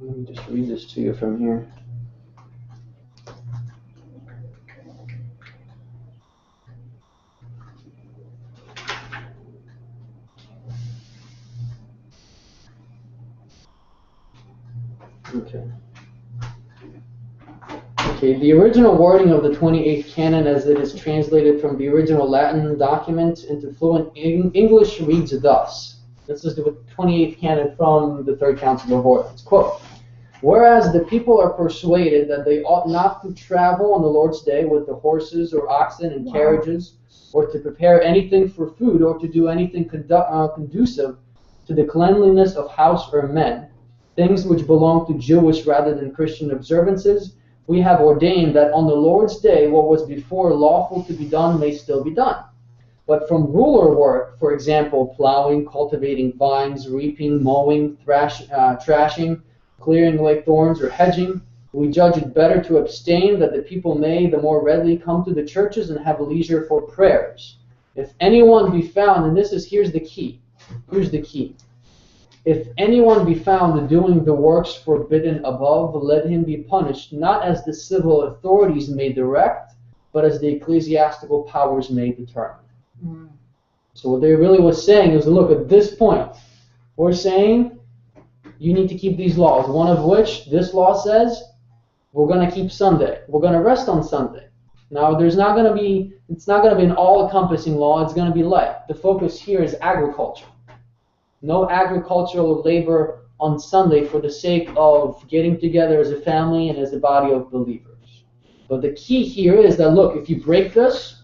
Let me just read this to you from here. Okay. Okay, the original wording of the 28th canon as it is translated from the original Latin document into fluent English reads thus. This is the 28th canon from the Third Council of Ordinance. Quote, whereas the people are persuaded that they ought not to travel on the Lord's day with the horses or oxen and carriages, or to prepare anything for food, or to do anything conducive to the cleanliness of house or men, things which belong to Jewish rather than Christian observances, we have ordained that on the Lord's day what was before lawful to be done may still be done. But from ruler work, for example, plowing, cultivating vines, reaping, mowing, thrashing, clearing away thorns, or hedging, we judge it better to abstain, that the people may the more readily come to the churches and have leisure for prayers. If anyone be found, and here's the key. If anyone be found doing the works forbidden above, let him be punished, not as the civil authorities may direct, but as the ecclesiastical powers may determine. So what they really was saying is, look, at this point, we're saying you need to keep these laws, one of which, this law says, we're going to keep Sunday. We're going to rest on Sunday. Now, it's not going to be an all-encompassing law. It's going to be light. The focus here is agriculture. No agricultural labor on Sunday for the sake of getting together as a family and as a body of believers. But the key here is that, look, if you break this,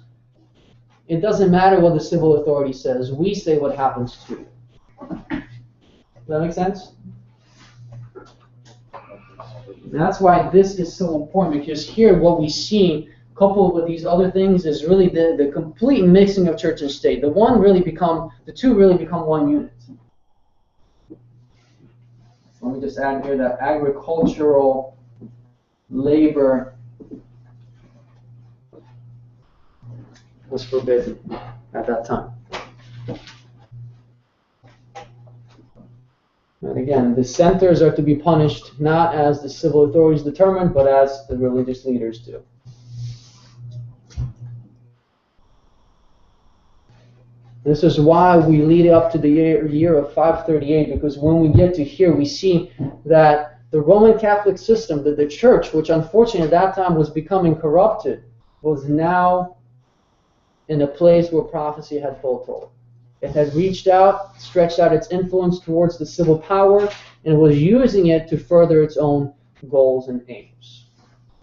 it doesn't matter what the civil authority says. We say what happens to you. Does that make sense? That's why this is so important, because here what we see, coupled with these other things, is really the complete mixing of church and state. The two really become one unit. Let me just add here that agricultural labor was forbidden at that time. And again, the dissenters are to be punished not as the civil authorities determine, but as the religious leaders do. This is why we lead up to the year of 538, because when we get to here, we see that the Roman Catholic system, that the church, which unfortunately at that time was becoming corrupted, was now in a place where prophecy had foretold. It had reached out, stretched out its influence towards the civil power, and was using it to further its own goals and aims.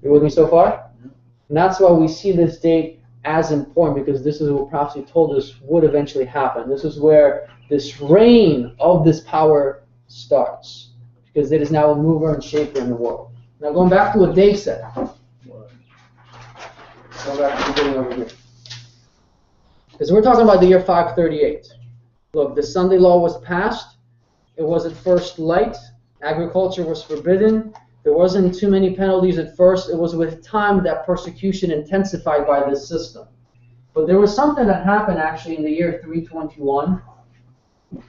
You with me so far? And that's why we see this date as important, because this is what prophecy told us would eventually happen. This is where this reign of this power starts, because it is now a mover and shaker in the world. Now going back to what Dave said. Go back to the beginning over here. Because we're talking about the year 538. Look, the Sunday law was passed. It was at first light. Agriculture was forbidden. There wasn't too many penalties at first. It was with time that persecution intensified by this system. But there was something that happened actually in the year 321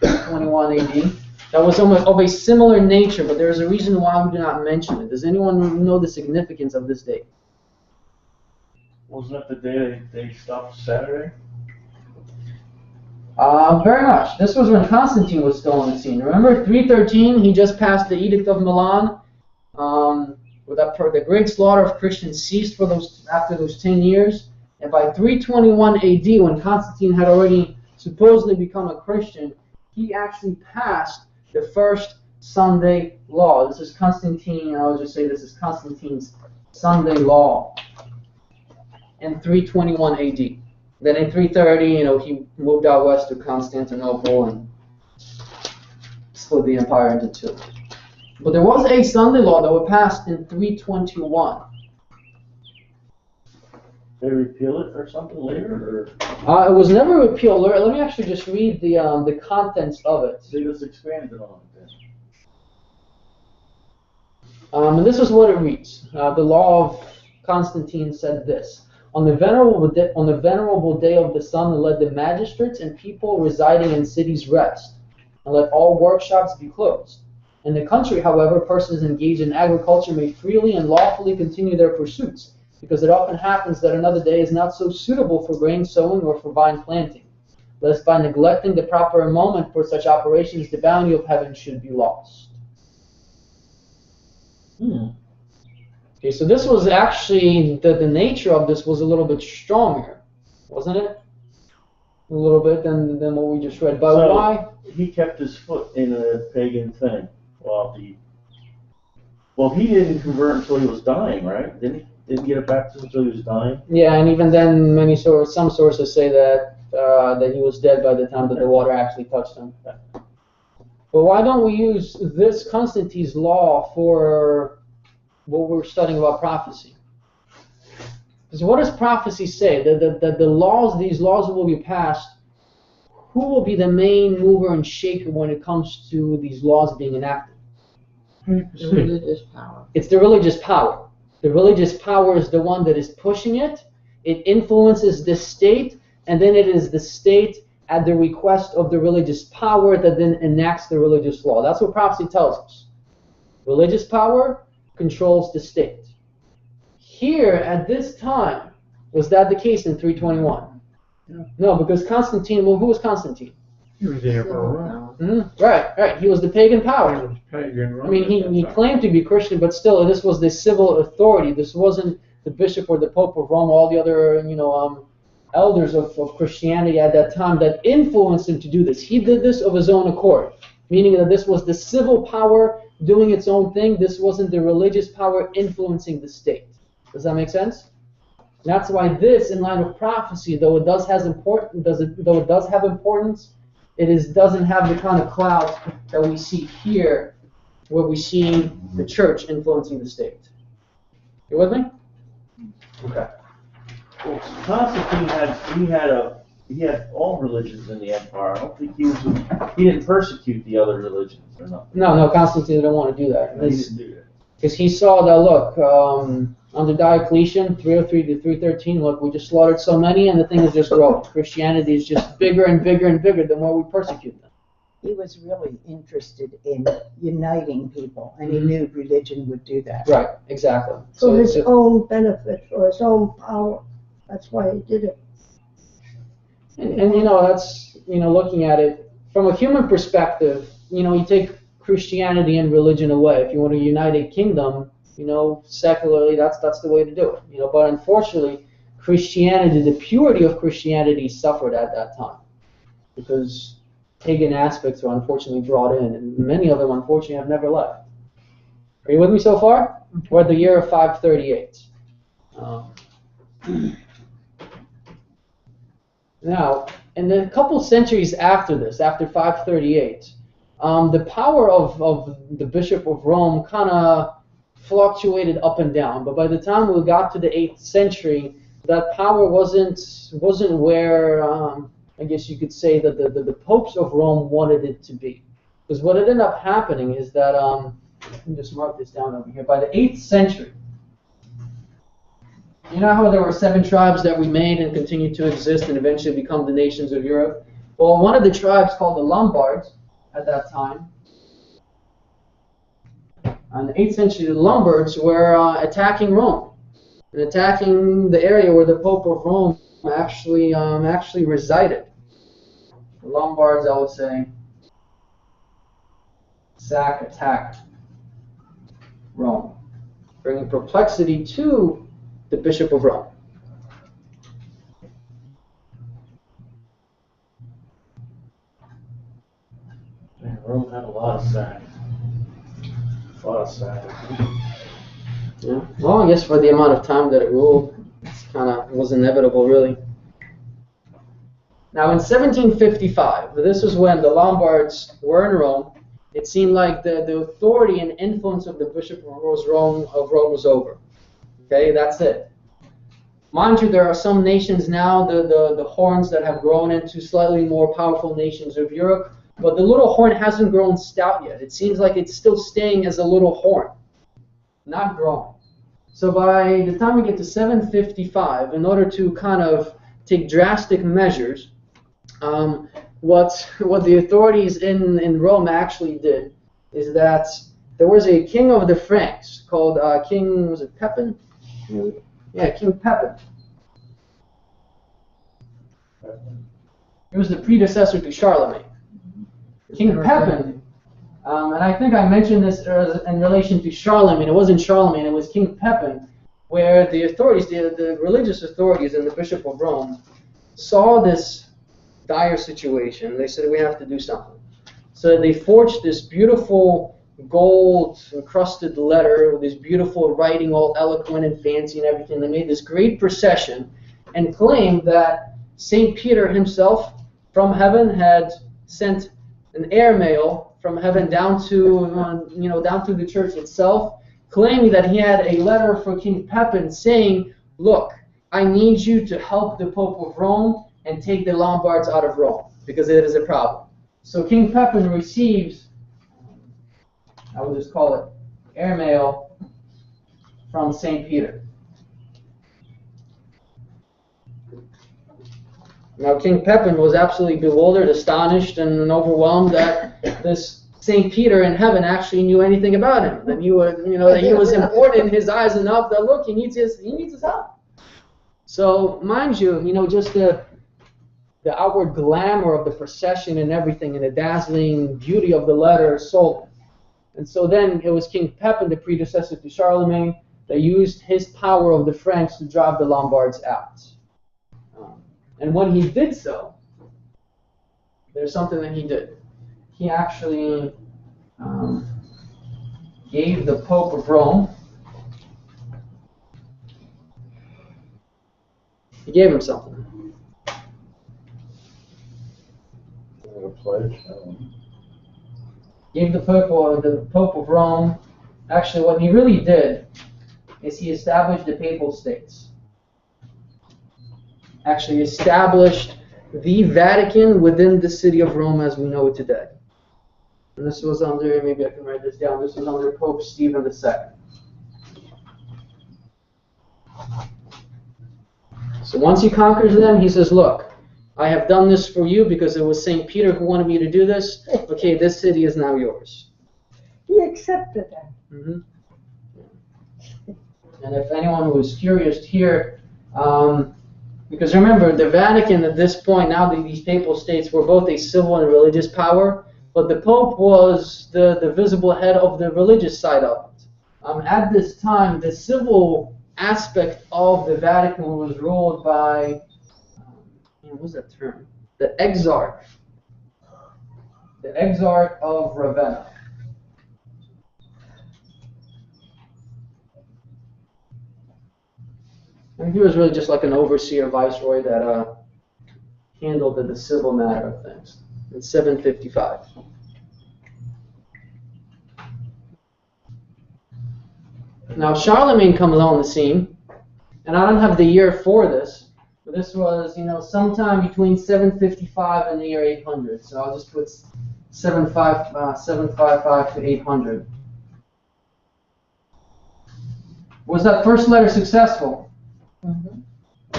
AD, that was of a similar nature, but there's a reason why we do not mention it. Does anyone know the significance of this date? Wasn't that the day they stopped Saturday? Very much. This was when Constantine was still on the scene. Remember, 313, he just passed the Edict of Milan, where the great slaughter of Christians ceased after those 10 years. And by 321 AD, when Constantine had already supposedly become a Christian, he actually passed the first Sunday law. This is Constantine, I'll just say this is Constantine's Sunday law in 321 AD. Then in 330, he moved out west to Constantinople and split the empire into two. But there was a Sunday law that was passed in 321. They repeal it or something later? Or? It was never repealed. Let me actually just read the contents of it. They just expanded on it then. And this is what it reads. The law of Constantine said this. On the venerable day of the sun, let the magistrates and people residing in cities rest, and let all workshops be closed. In the country, however, persons engaged in agriculture may freely and lawfully continue their pursuits, because it often happens that another day is not so suitable for grain sowing or for vine planting, lest by neglecting the proper moment for such operations, the bounty of heaven should be lost. Okay, so this was actually, the nature of this was a little bit stronger, wasn't it? A little bit than what we just read. But So, why? He kept his foot in a pagan thing while he didn't convert until he was dying, right? Didn't he get a baptism until he was dying? Yeah, and even then, some sources say that that he was dead by the time that the water actually touched him. But why don't we use this Constantine's law for what we're studying about prophecy? Because what does prophecy say? That these laws will be passed. Who will be the main mover and shaker when it comes to these laws being enacted? The religious power. It's the religious power. The religious power is the one that is pushing it. It influences the state, and then it is the state at the request of the religious power that then enacts the religious law. That's what prophecy tells us. Religious power controls the state. Here, at this time, was that the case in 321? Yeah. No, because Constantine, well, who was Constantine? He was the emperor. Right. He was the pagan power. He was pagan. I mean, he claimed to be Christian, but still, this was the civil authority. This wasn't the bishop or the pope of Rome, all the other, elders of Christianity at that time that influenced him to do this. He did this of his own accord, meaning that this was the civil power doing its own thing. This wasn't the religious power influencing the state. Does that make sense? That's why this, in line of prophecy, though it does have importance, it doesn't have the kind of clouds that we see here, where we see the church influencing the state. You with me? Okay. Well, Constantine had all religions in the empire. I don't think he didn't persecute the other religions or nothing. No, Constantine didn't want to do that. He didn't do that. Because he saw that, look, under Diocletian, 303 to 313, look, we just slaughtered so many, and the thing is just growing. Christianity is just bigger and bigger and bigger the more we persecute them. He was really interested in uniting people, and he knew religion would do that. Right, exactly. For his own benefit, for his own power. That's why he did it. And that's, looking at it from a human perspective, you take Christianity and religion away. If you want to unite a kingdom, secularly, that's the way to do it. But unfortunately, Christianity, the purity of Christianity suffered at that time because pagan aspects were unfortunately brought in, and many of them, unfortunately, have never left. Are you with me so far? We're at the year of 538. Now, in a couple centuries after this, after 538, the power of the Bishop of Rome kind of fluctuated up and down. But by the time we got to the 8th century, that power wasn't where I guess you could say that the popes of Rome wanted it to be. Because what ended up happening is that let me just mark this down over here. By the 8th century, you know how there were 7 tribes that we made and continued to exist and eventually become the nations of Europe? Well, one of the tribes called the Lombards at that time, in the 8th century, the Lombards were attacking Rome and attacking the area where the Pope of Rome actually resided. The Lombards, I would say, attack Rome, bringing perplexity to the Bishop of Rome. Man, Rome had a lot of sack. Yeah. Well, I guess for the amount of time that it ruled, it was inevitable, really. Now, in 1755, this was when the Lombards were in Rome. It seemed like the authority and influence of the Bishop of Rome was over. Okay, that's it. Mind you, there are some nations now, the horns that have grown into slightly more powerful nations of Europe, but the little horn hasn't grown stout yet. It seems like it's still staying as a little horn, not growing. So by the time we get to 755, in order to kind of take drastic measures, what the authorities in Rome actually did is that there was a king of the Franks called King, was it Pepin? Yeah, King Pepin. He was the predecessor to Charlemagne. King Pepin And I think I mentioned this in relation to Charlemagne. It wasn't Charlemagne, it was King Pepin, where the authorities, the religious authorities and the Bishop of Rome saw this dire situation. They said, we have to do something. So they forged this beautiful gold encrusted letter with this beautiful writing, all eloquent and fancy and everything. They made this great procession and claimed that St. Peter himself from heaven had sent an airmail from heaven down to down to the church itself, claiming that he had a letter for King Pepin saying, look, I need you to help the Pope of Rome and take the Lombards out of Rome because it is a problem. So King Pepin receives, I will just call it airmail from St. Peter. Now King Pepin was absolutely bewildered, astonished, and overwhelmed that this St. Peter in heaven actually knew anything about him. That he was, that he was important in his eyes enough that look, he needs his help. So mind you, just the outward glamour of the procession and everything, and the dazzling beauty of the letter sold him. And so then it was King Pepin, the predecessor to Charlemagne, that used his power of the Franks to drive the Lombards out. And when he did so, there's something that he did. He actually gave the Pope of Rome, he gave him something. Gave the Pope of Rome, actually what he really did is he established the Papal States. Actually established the Vatican within the city of Rome as we know it today. And this was under, maybe I can write this down, this was under Pope Stephen II. So once he conquers them, he says, look, I have done this for you because it was St. Peter who wanted me to do this. Okay, this city is now yours. He accepted that. Mm-hmm. And if anyone was curious here, because remember, the Vatican at this point, now that these papal states were both a civil and religious power, but the Pope was the visible head of the religious side of it. At this time, the civil aspect of the Vatican was ruled by, what was that term? The Exarch. The Exarch of Ravenna. And he was really just like an overseer viceroy that handled the civil matter of things in 755. Now Charlemagne comes on the scene, and I don't have the year for this, but this was sometime between 755 and the year 800. So I'll just put 755 to 800. Was that first letter successful? Mm-hmm.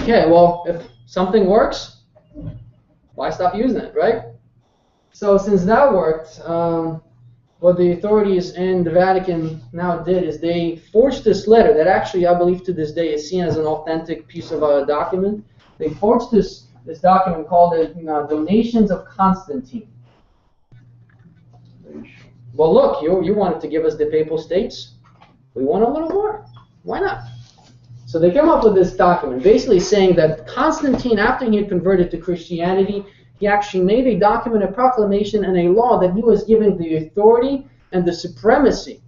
Okay, well, if something works, why stop using it, right? So since that worked, what the authorities in the Vatican now did is they forged this letter that actually, I believe to this day, is seen as an authentic piece of a document. They forged this document called the Donations of Constantine. Well, look, you wanted to give us the Papal States. We want a little more. Why not? So they came up with this document, basically saying that Constantine, after he had converted to Christianity, he actually made a document, a proclamation, and a law that he was giving the authority and the supremacy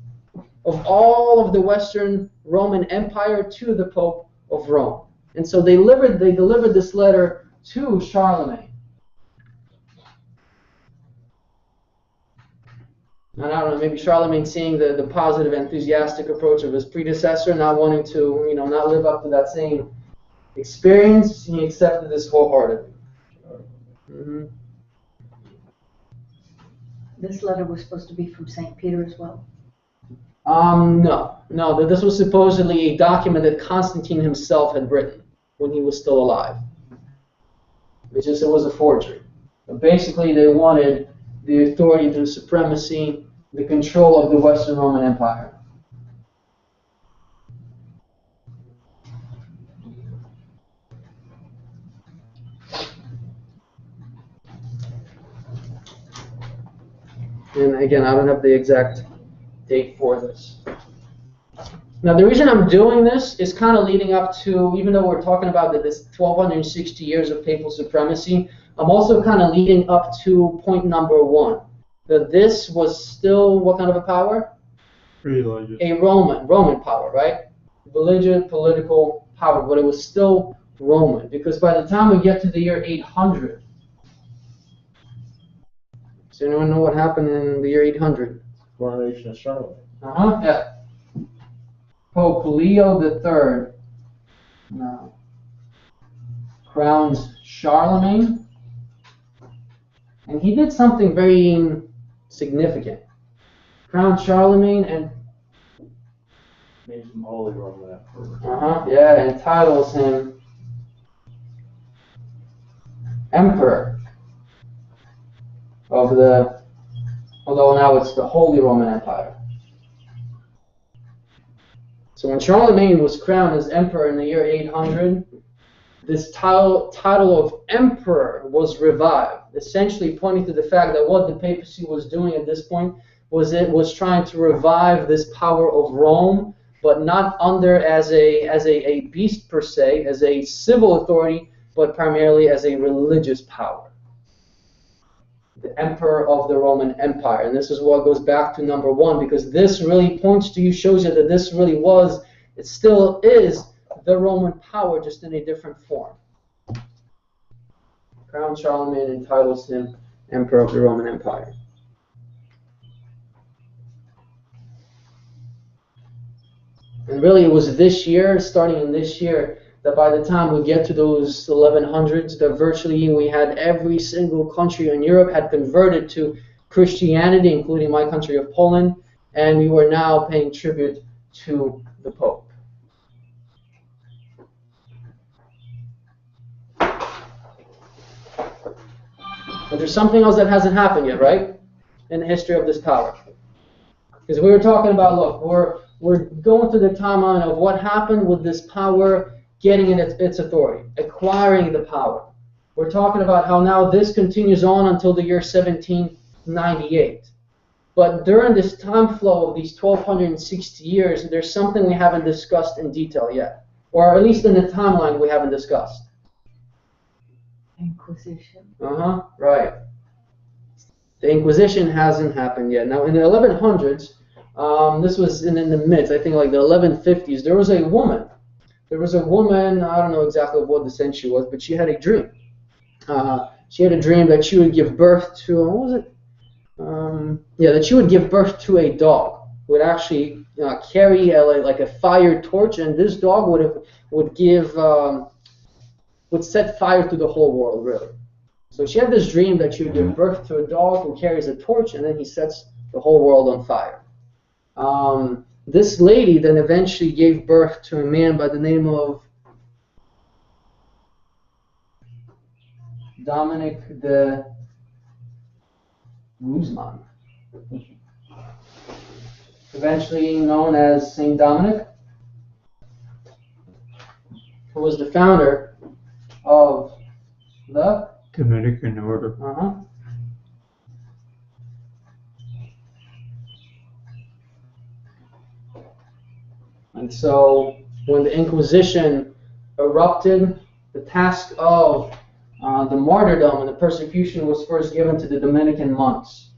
of all of the Western Roman Empire to the Pope of Rome. And so they delivered this letter to Charlemagne. And I don't know, maybe Charlemagne seeing the positive, enthusiastic approach of his predecessor, not wanting to, not live up to that same experience, he accepted this wholeheartedly. Mm-hmm. This letter was supposed to be from St. Peter as well? No. This was supposedly a document that Constantine himself had written when he was still alive. It was a forgery. But basically, they wanted the authority, the supremacy, the control of the Western Roman Empire. And again, I don't have the exact date for this. Now, the reason I'm doing this is kind of leading up to, even though we're talking about this 1260 years of papal supremacy, I'm also kind of leading up to point number 1. That this was still what kind of a power? Religious. A Roman power, right? Religious, political power, but it was still Roman. Because by the time we get to the year 800, does anyone know what happened in the year 800? Coronation of Charlemagne. Yeah. Pope Leo III crowns Charlemagne, and he did something very significant. Crowned Charlemagne and Made him Holy Roman Emperor. entitles him Emperor of the, although now it's the Holy Roman Empire. So when Charlemagne was crowned as emperor in the year 800, this title of emperor was revived, essentially pointing to the fact that what the papacy was doing at this point was it was trying to revive this power of Rome, but not under as a beast per se, as a civil authority, but primarily as a religious power. The emperor of the Roman Empire. And this is what goes back to number 1, because this really points to you, shows you that this really was, it still is the Roman power, just in a different form. Crown Charlemagne entitles him emperor of the Roman Empire. And really it was this year, starting in this year, that by the time we get to those 1100s, that virtually we had every single country in Europe had converted to Christianity, including my country of Poland, and we were now paying tribute to the Pope. But there's something else that hasn't happened yet, right? In the history of this power. Because we were talking about, look, we're going through the timeline of what happened with this power getting in its authority, acquiring the power. We're talking about how now this continues on until the year 1798. But during this time flow of these 1260 years, there's something we haven't discussed in detail yet. Or at least in the timeline we haven't discussed. Inquisition. Right. The Inquisition hasn't happened yet. Now in the 1100s, this was in the midst, I think like the 1150s, there was a woman. I don't know exactly what the century she was, but she had a dream. She had a dream that she would give birth to, what was it? That she would give birth to a dog. Would actually carry like a fire torch, and this dog would set fire to the whole world, really. So she had this dream that she would give birth to a dog who carries a torch, and then he sets the whole world on fire. This lady then eventually gave birth to a man by the name of Dominic de Guzman, eventually known as Saint Dominic, who was the founder of the Dominican order. And so when the Inquisition erupted, the task of the martyrdom and the persecution was first given to the Dominican monks.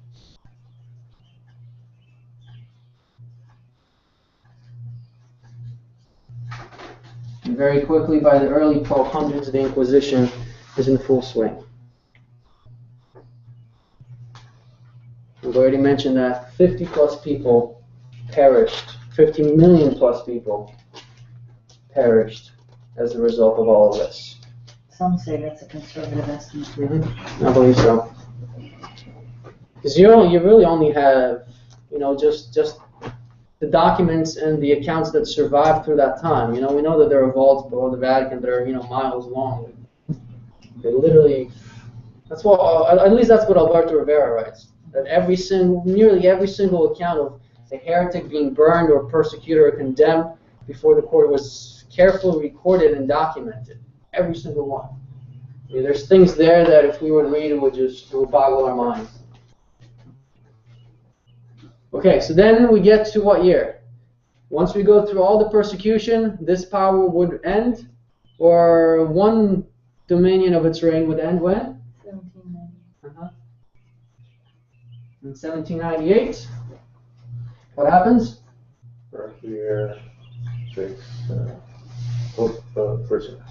And very quickly, by the early 1200s, the Inquisition is in full swing. We've already mentioned that 50 plus people perished. 50 million plus people perished as a result of all of this. Some say that's a conservative estimate. I believe so. Because you really only have, just the documents and the accounts that survived through that time. We know that there are vaults below the Vatican that are, miles long. They literally, at least that's what Alberto Rivera writes. That nearly every single account of a heretic being burned or persecuted or condemned before the court was carefully recorded and documented. Every single one. There's things there that if we were to read, it would boggle our minds. Okay, so then we get to what year? Once we go through all the persecution, this power would end, or one dominion of its reign would end when? 1790. In 1798. What happens? Birth year, 6, person.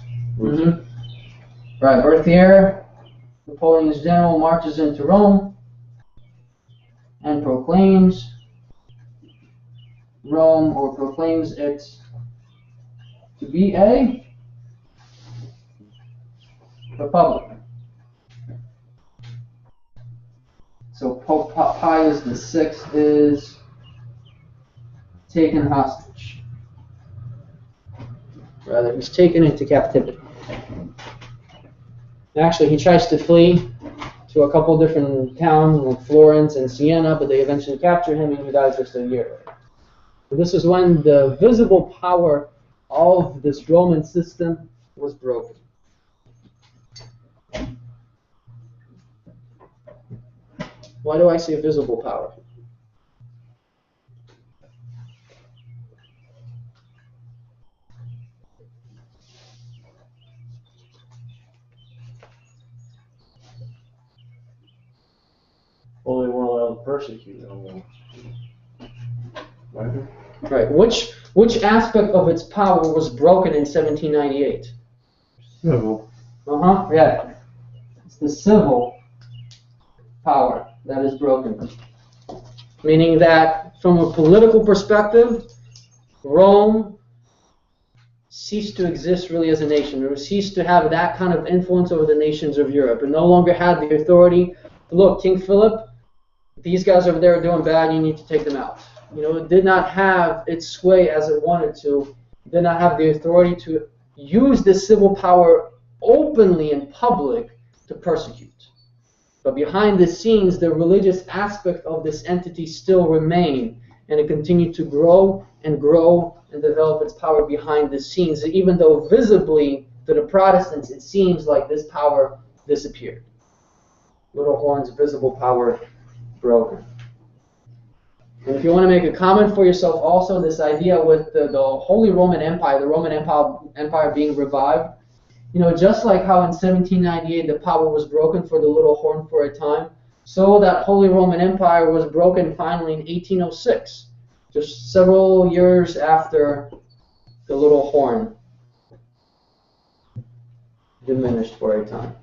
Right, birth year. Napoleon's general marches into Rome and proclaims Rome, or proclaims it to be a republic. So Pope Pius VI is taken hostage. Rather, he's taken into captivity. Actually, he tries to flee to a couple different towns like Florence and Siena, but they eventually capture him and he dies just a year later. So this is when the visible power of this Roman system was broken. Why do I say visible power? Well, they weren't allowed to persecute no more. Right. Which aspect of its power was broken in 1798? Civil. Yeah. It's the civil power that is broken. Meaning that from a political perspective, Rome ceased to exist really as a nation, or ceased to have that kind of influence over the nations of Europe, and no longer had the authority. Look, King Philip, these guys over there are doing bad, you need to take them out. You know, it did not have its sway as it wanted to. It did not have the authority to use this civil power openly in public to persecute. But behind the scenes, the religious aspect of this entity still remained, and it continued to grow and develop its power behind the scenes, even though visibly to the Protestants it seems like this power disappeared. Little Horn's visible power broken. And if you want to make a comment for yourself also, this idea with the Holy Roman Empire, the Roman Empire being revived, you know, just like how in 1798 the power was broken for the Little Horn for a time, so that Holy Roman Empire was broken finally in 1806, just several years after the Little Horn diminished for a time.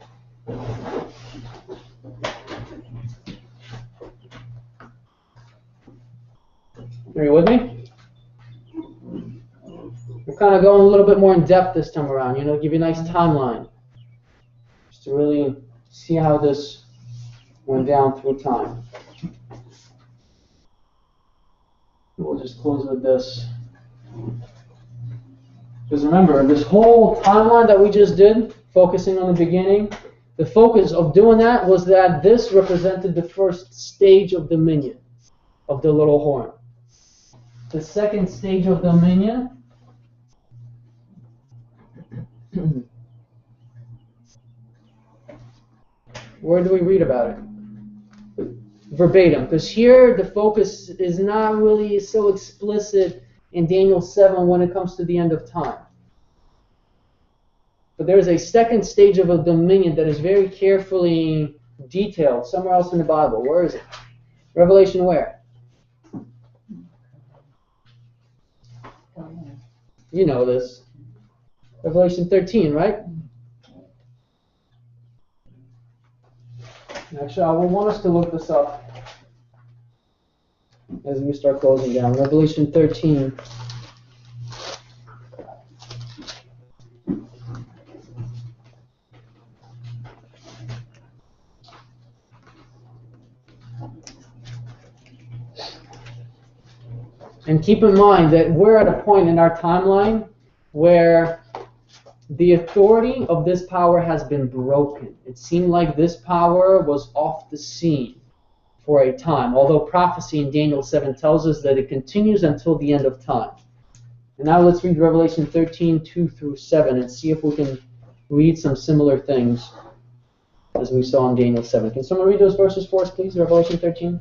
Are you with me? We're kind of going a little bit more in depth this time around, you know, give you a nice timeline. Just to really see how this went down through time. We'll just close with this. Because remember, this whole timeline that we just did, focusing on the beginning, the focus of doing that was that this represented the first stage of dominion of the Little Horn. The second stage of dominion where do we read about it? Verbatim, because here the focus is not really so explicit in Daniel 7 when it comes to the end of time. But there is a second stage of a dominion that is very carefully detailed somewhere else in the Bible. Where is it? Revelation where? You know this. Revelation 13, right? Actually, I will want us to look this up as we start closing down. Revelation 13. And keep in mind that we're at a point in our timeline where the authority of this power has been broken. It seemed like this power was off the scene for a time, although prophecy in Daniel 7 tells us that it continues until the end of time. And now let's read Revelation 13, 2 through 7, and see if we can read some similar things as we saw in Daniel 7. Can someone read those verses for us, please? Revelation 13.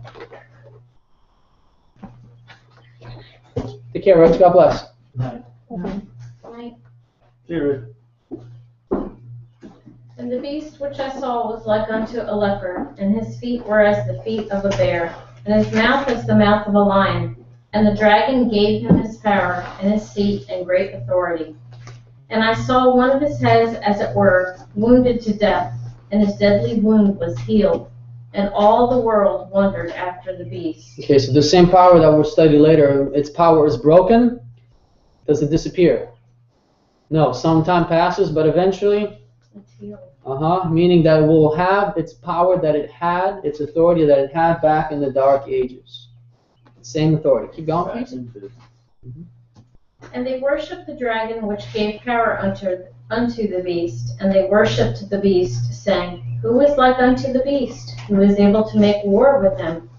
Take care, Rich. God bless. Right. Here, And the beast which I saw was like unto a leopard, and his feet were as the feet of a bear, and his mouth as the mouth of a lion. And the dragon gave him his power, and his seat, and great authority. And I saw one of his heads, as it were, wounded to death, and his deadly wound was healed. And all the world wondered after the beast. Okay, so the same power that we'll study later, its power is broken. Does it disappear? No, some time passes, but eventually, It's healed. meaning that it will have its power that it had, its authority that it had back in the Dark Ages. Same authority. Keep going, please. And they worshipped the dragon which gave power unto the beast, and they worshipped the beast, saying, Who is like unto the beast, who is able to make war with him?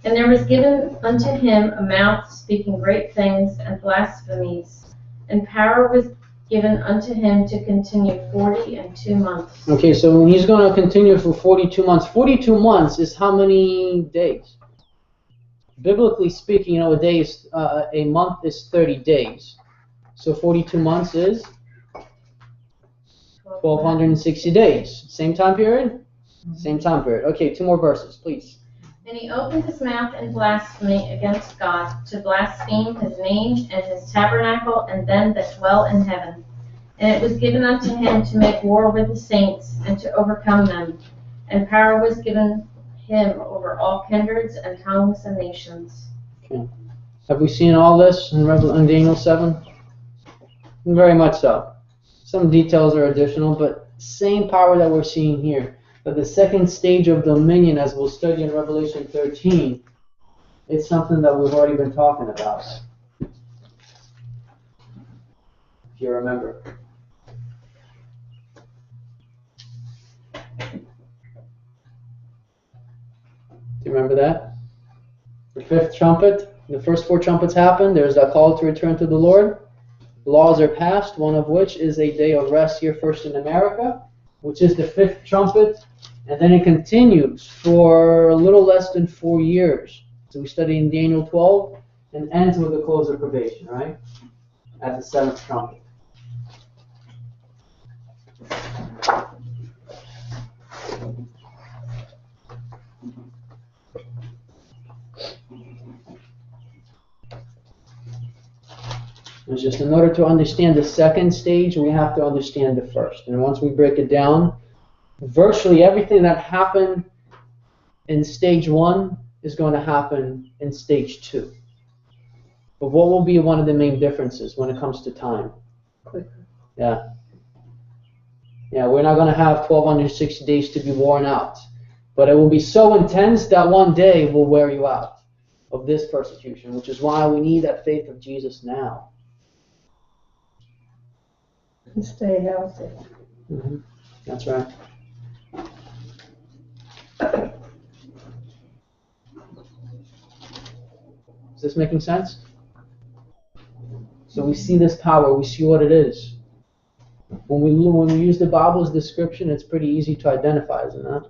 And there was given unto him a mouth speaking great things and blasphemies, and power was given unto him to continue 42 months. Okay, so he's going to continue for 42 months. 42 months is how many days? Biblically speaking, a month is 30 days. So 42 months is 1,260 days. Same time period? Same time period. Okay, 2 more verses, please. And he opened his mouth in blasphemy against God, to blaspheme his name and his tabernacle and them that dwell in heaven. And it was given unto him to make war with the saints, and to overcome them. And power was given him over all kindreds and tongues and nations. Okay. Have we seen all this in Daniel 7? Very much so. Some details are additional, but same power that we're seeing here. But the second stage of dominion, as we'll study in Revelation 13, it's something that we've already been talking about. If you remember. Do you remember that? The 5th trumpet, the first 4 trumpets happen. There's a call to return to the Lord. Laws are passed, one of which is a day of rest here first in America, which is the 5th trumpet. And then it continues for a little less than 4 years. So we study in Daniel 12 and ends with the close of probation, right? At the 7th trumpet. It's just in order to understand the second stage, we have to understand the first. And once we break it down, virtually everything that happened in stage 1 is going to happen in stage 2. But what will be one of the main differences when it comes to time? Quicker. Yeah. Yeah, we're not going to have 1,260 days to be worn out. But it will be so intense that one day will wear you out of this persecution, which is why we need that faith of Jesus now. And stay healthy. Mm-hmm. That's right. Is this making sense? So we see this power, we see what it is. When we use the Bible's description, it's pretty easy to identify, isn't it?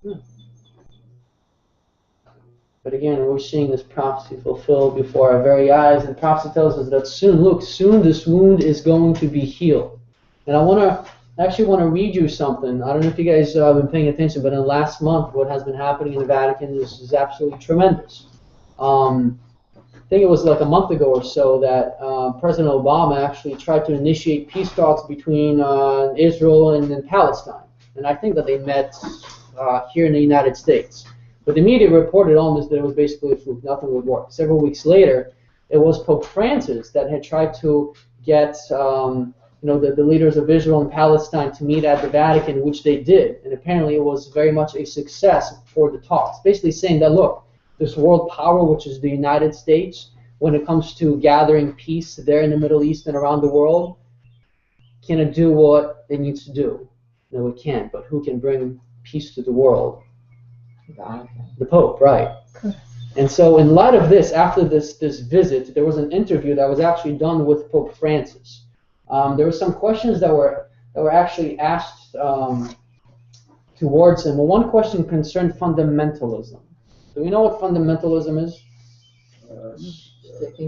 Yeah. But again, we're seeing this prophecy fulfilled before our very eyes, and prophecy tells us that soon this wound is going to be healed. And I actually want to read you something. I don't know if you guys have been paying attention, but in the last month, what has been happening in the Vatican is absolutely tremendous. I think it was like a month ago or so that President Obama actually tried to initiate peace talks between Israel and Palestine. And I think that they met here in the United States. But the media reported almost that it was basically a fluke, nothing would work. Several weeks later, it was Pope Francis that had tried to get the leaders of Israel and Palestine to meet at the Vatican, which they did. And apparently it was very much a success for the talks. Basically saying that, look, this world power, which is the United States, when it comes to gathering peace there in the Middle East and around the world, can it do what it needs to do? No, it can't. But who can bring peace to the world? The Pope, right. And so in light of this, after this visit, there was an interview that was actually done with Pope Francis. There were some questions that were actually asked towards him. Well, one question concerned fundamentalism. Do we know what fundamentalism is?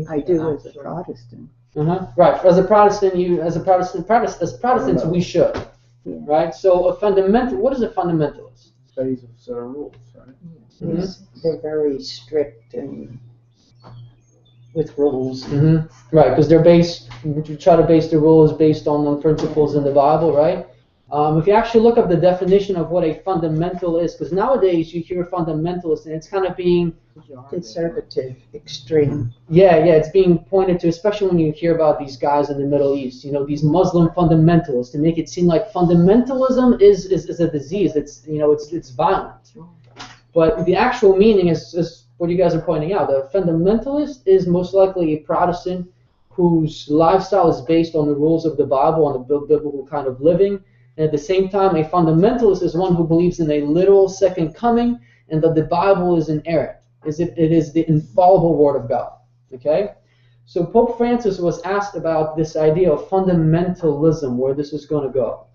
I do as a Protestant. Right. As a Protestant, Protestants, we should. Yeah. Right. So a fundamental. What is a fundamentalist? Studies of certain rules, right? Yes, they're very strict and with rules. Right, because they're based. You try to base the rules based on the principles in the Bible, right? If you actually look up the definition of what a fundamental is, because nowadays you hear fundamentalist and it's kind of being Conservative, extreme. Yeah, it's being pointed to, especially when you hear about these guys in the Middle East, these Muslim fundamentalists, to make it seem like fundamentalism is a disease. It's violent. But the actual meaning is what you guys are pointing out. The fundamentalist is most likely a Protestant whose lifestyle is based on the rules of the Bible, on the biblical kind of living. And at the same time, a fundamentalist is one who believes in a literal second coming and that the Bible is inerrant. It is the infallible Word of God. Okay? So Pope Francis was asked about this idea of fundamentalism, where this is going to go.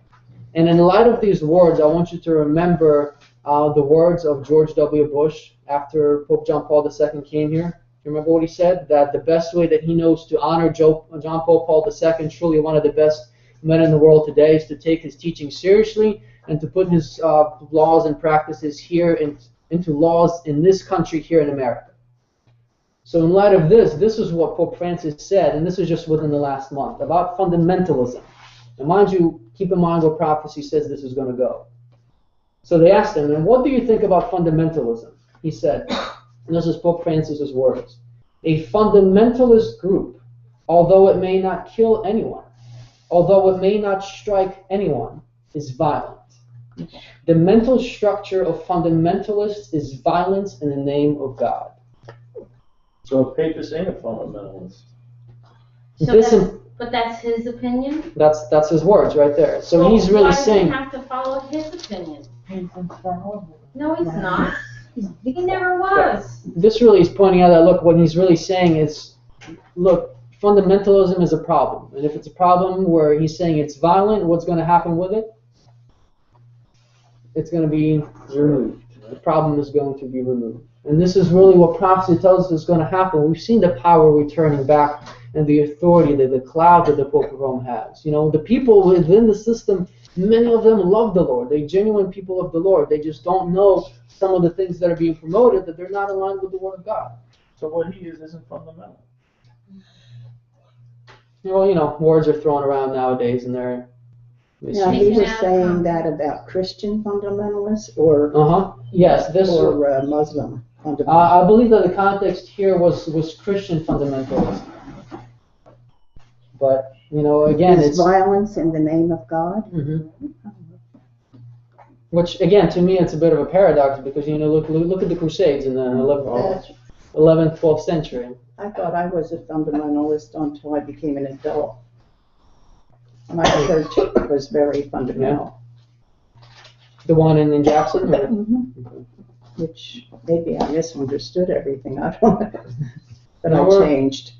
And in light of these words, I want you to remember the words of George W. Bush after Pope John Paul II came here. You remember what he said? That the best way that he knows to honor John Paul II, truly one of the best men in the world today, is to take his teaching seriously and to put his laws and practices here into laws in this country here in America. So in light of this is what Pope Francis said, and this is just within the last month, about fundamentalism. And mind you, keep in mind what prophecy says this is going to go. So they asked him, and what do you think about fundamentalism? He said, and this is Pope Francis's words, a fundamentalist group, although it may not kill anyone, although it may not strike anyone, is violent. The mental structure of fundamentalists is violence in the name of God. So a papist ain't a fundamentalist. But that's his opinion? That's his words right there. So he's really saying... Why does he have to follow his opinion? No, he's not. He never was. This really is pointing out that, look, what he's really saying is, look, fundamentalism is a problem. And if it's a problem where he's saying it's violent, what's going to happen with it? It's going to be removed. The problem is going to be removed. And this is really what prophecy tells us is going to happen. We've seen the power returning back and the authority, the cloud that the Pope of Rome has. The people within the system, many of them love the Lord. They're genuine people of the Lord. They just don't know some of the things that are being promoted, that they're not aligned with the Word of God. So what he is isn't fundamental. Words are thrown around nowadays, and they're... Now, he was saying that about Christian fundamentalists or yes, or Muslim fundamentalists. I believe that the context here was Christian fundamentalism. But again, it's violence in the name of God. Which again, to me, it's a bit of a paradox because look at the Crusades in the 11th, 12th century. I thought I was a fundamentalist until I became an adult. My church was very fundamental. Yeah. The one in Jackson? Which maybe I misunderstood everything. I don't know. But I changed.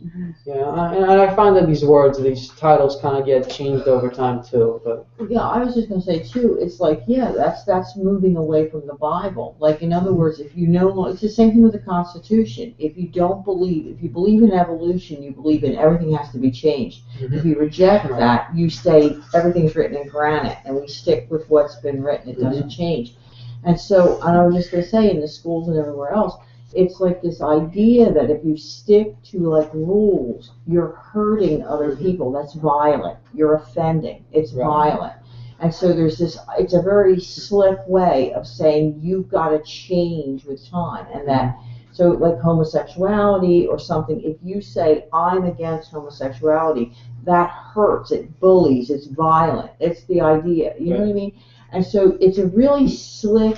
Yeah, and I find that these words, these titles kind of get changed over time too. But yeah, I was just going to say too, it's like, that's moving away from the Bible. Like, in other words, if it's the same thing with the Constitution. If you believe in evolution, you believe in everything has to be changed. If you reject that, you say everything's written in granite and we stick with what's been written, it doesn't change. And so, and I was just going to say, in the schools and everywhere else, it's like this idea that if you stick to like rules, you're hurting other people. That's violent. You're offending. It's violent. And so there's it's a very slick way of saying you've got to change with time. And that, so like homosexuality or something, if you say I'm against homosexuality, that hurts. It bullies. It's violent. It's the idea. You know what I mean? And so it's a really slick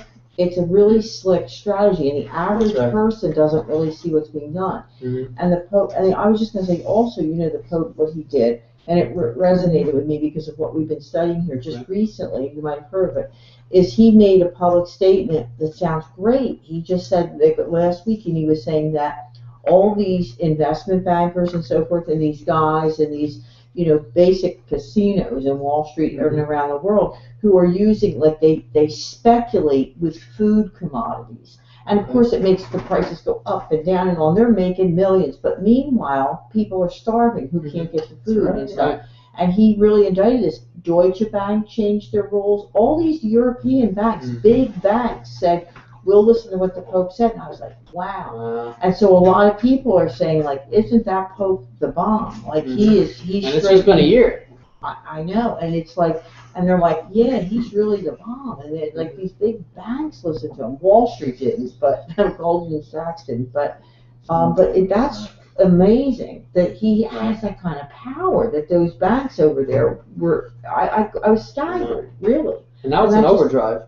strategy, and the average person doesn't really see what's being done. And the Pope, and I was just going to say also, the Pope, what he did, and it resonated with me because of what we've been studying here just recently, you might have heard of it, is he made a public statement that sounds great. He just said last week, and he was saying that all these investment bankers and so forth, and these guys, and these basic casinos in Wall Street and around the world who are using, like they speculate with food commodities. And of course, it makes the prices go up and down and on. They're making millions, but meanwhile, people are starving who can't get the food and stuff. And he really indicted this. Deutsche Bank changed their rules. All these European banks, big banks, said, we'll listen to what the Pope said. And I was like, wow. And so a lot of people are saying, like, isn't that Pope the bomb? Like, he's and it's just been a year. I know. And it's like, and they're like, yeah, he's really the bomb. And they're like, these big banks listen to him. Wall Street didn't, but Goldman Sachs didn't. But that's amazing that he has that kind of power, that those banks over there were, I was staggered, really. And now it's an overdrive,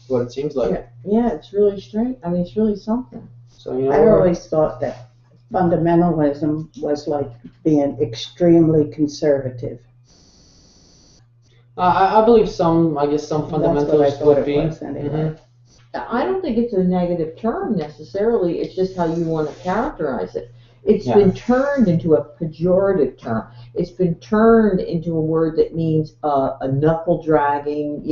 what it seems like. Yeah, it's really strange. I mean, it's really something. So, you know, I always thought that fundamentalism was like being extremely conservative. I believe some fundamentalists would be. Anyway. I don't think it's a negative term necessarily. It's just how you want to characterize it. It's been turned into a pejorative term. It's been turned into a word that means a knuckle dragging,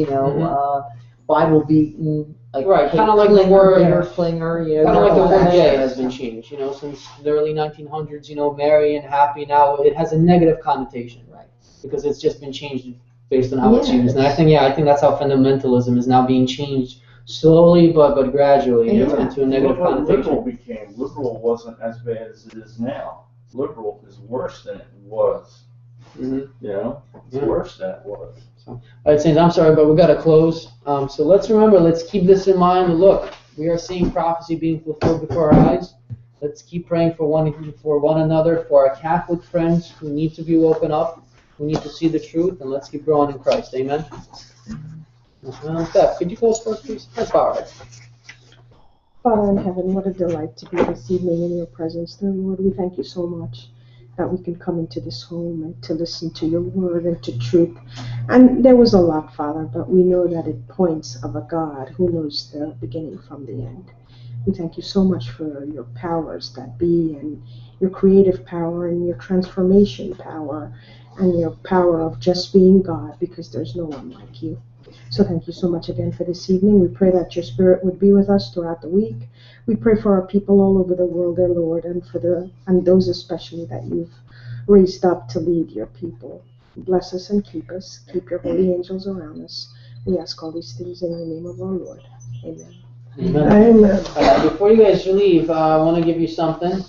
Bible beaten, like kind of like the word clinger, kind of like the word gay has been changed, since the early 1900s. Merry and happy, now it has a negative connotation, right? Because it's just been changed based on how it's used. And I think that's how fundamentalism is now being changed slowly but gradually into a negative connotation. Liberal wasn't as bad as it is now. Liberal is worse than it was. It's worse than it was. All right, Saints, I'm sorry, but we've got to close. So let's keep this in mind. Look, we are seeing prophecy being fulfilled before our eyes. Let's keep praying for one another, for our Catholic friends who need to be woken up, who need to see the truth, and let's keep growing in Christ. Amen. Beth, could you close for us, please? That's all right. Father in heaven, what a delight to be this evening in your presence. Dear Lord, we thank you so much that we can come into this home and to listen to your word and to truth. And there was a lot, Father, but we know that it points of a God who knows the beginning from the end. We thank you so much for your powers that be, and your creative power and your transformation power and your power of just being God, because there's no one like you. So thank you so much again for this evening. We pray that your spirit would be with us throughout the week. We pray for our people all over the world, dear Lord, and those especially that you've raised up to lead your people. Bless us and keep us. Keep your holy angels around us. We ask all these things in the name of our Lord. Amen. Amen. Before you guys leave, I want to give you something.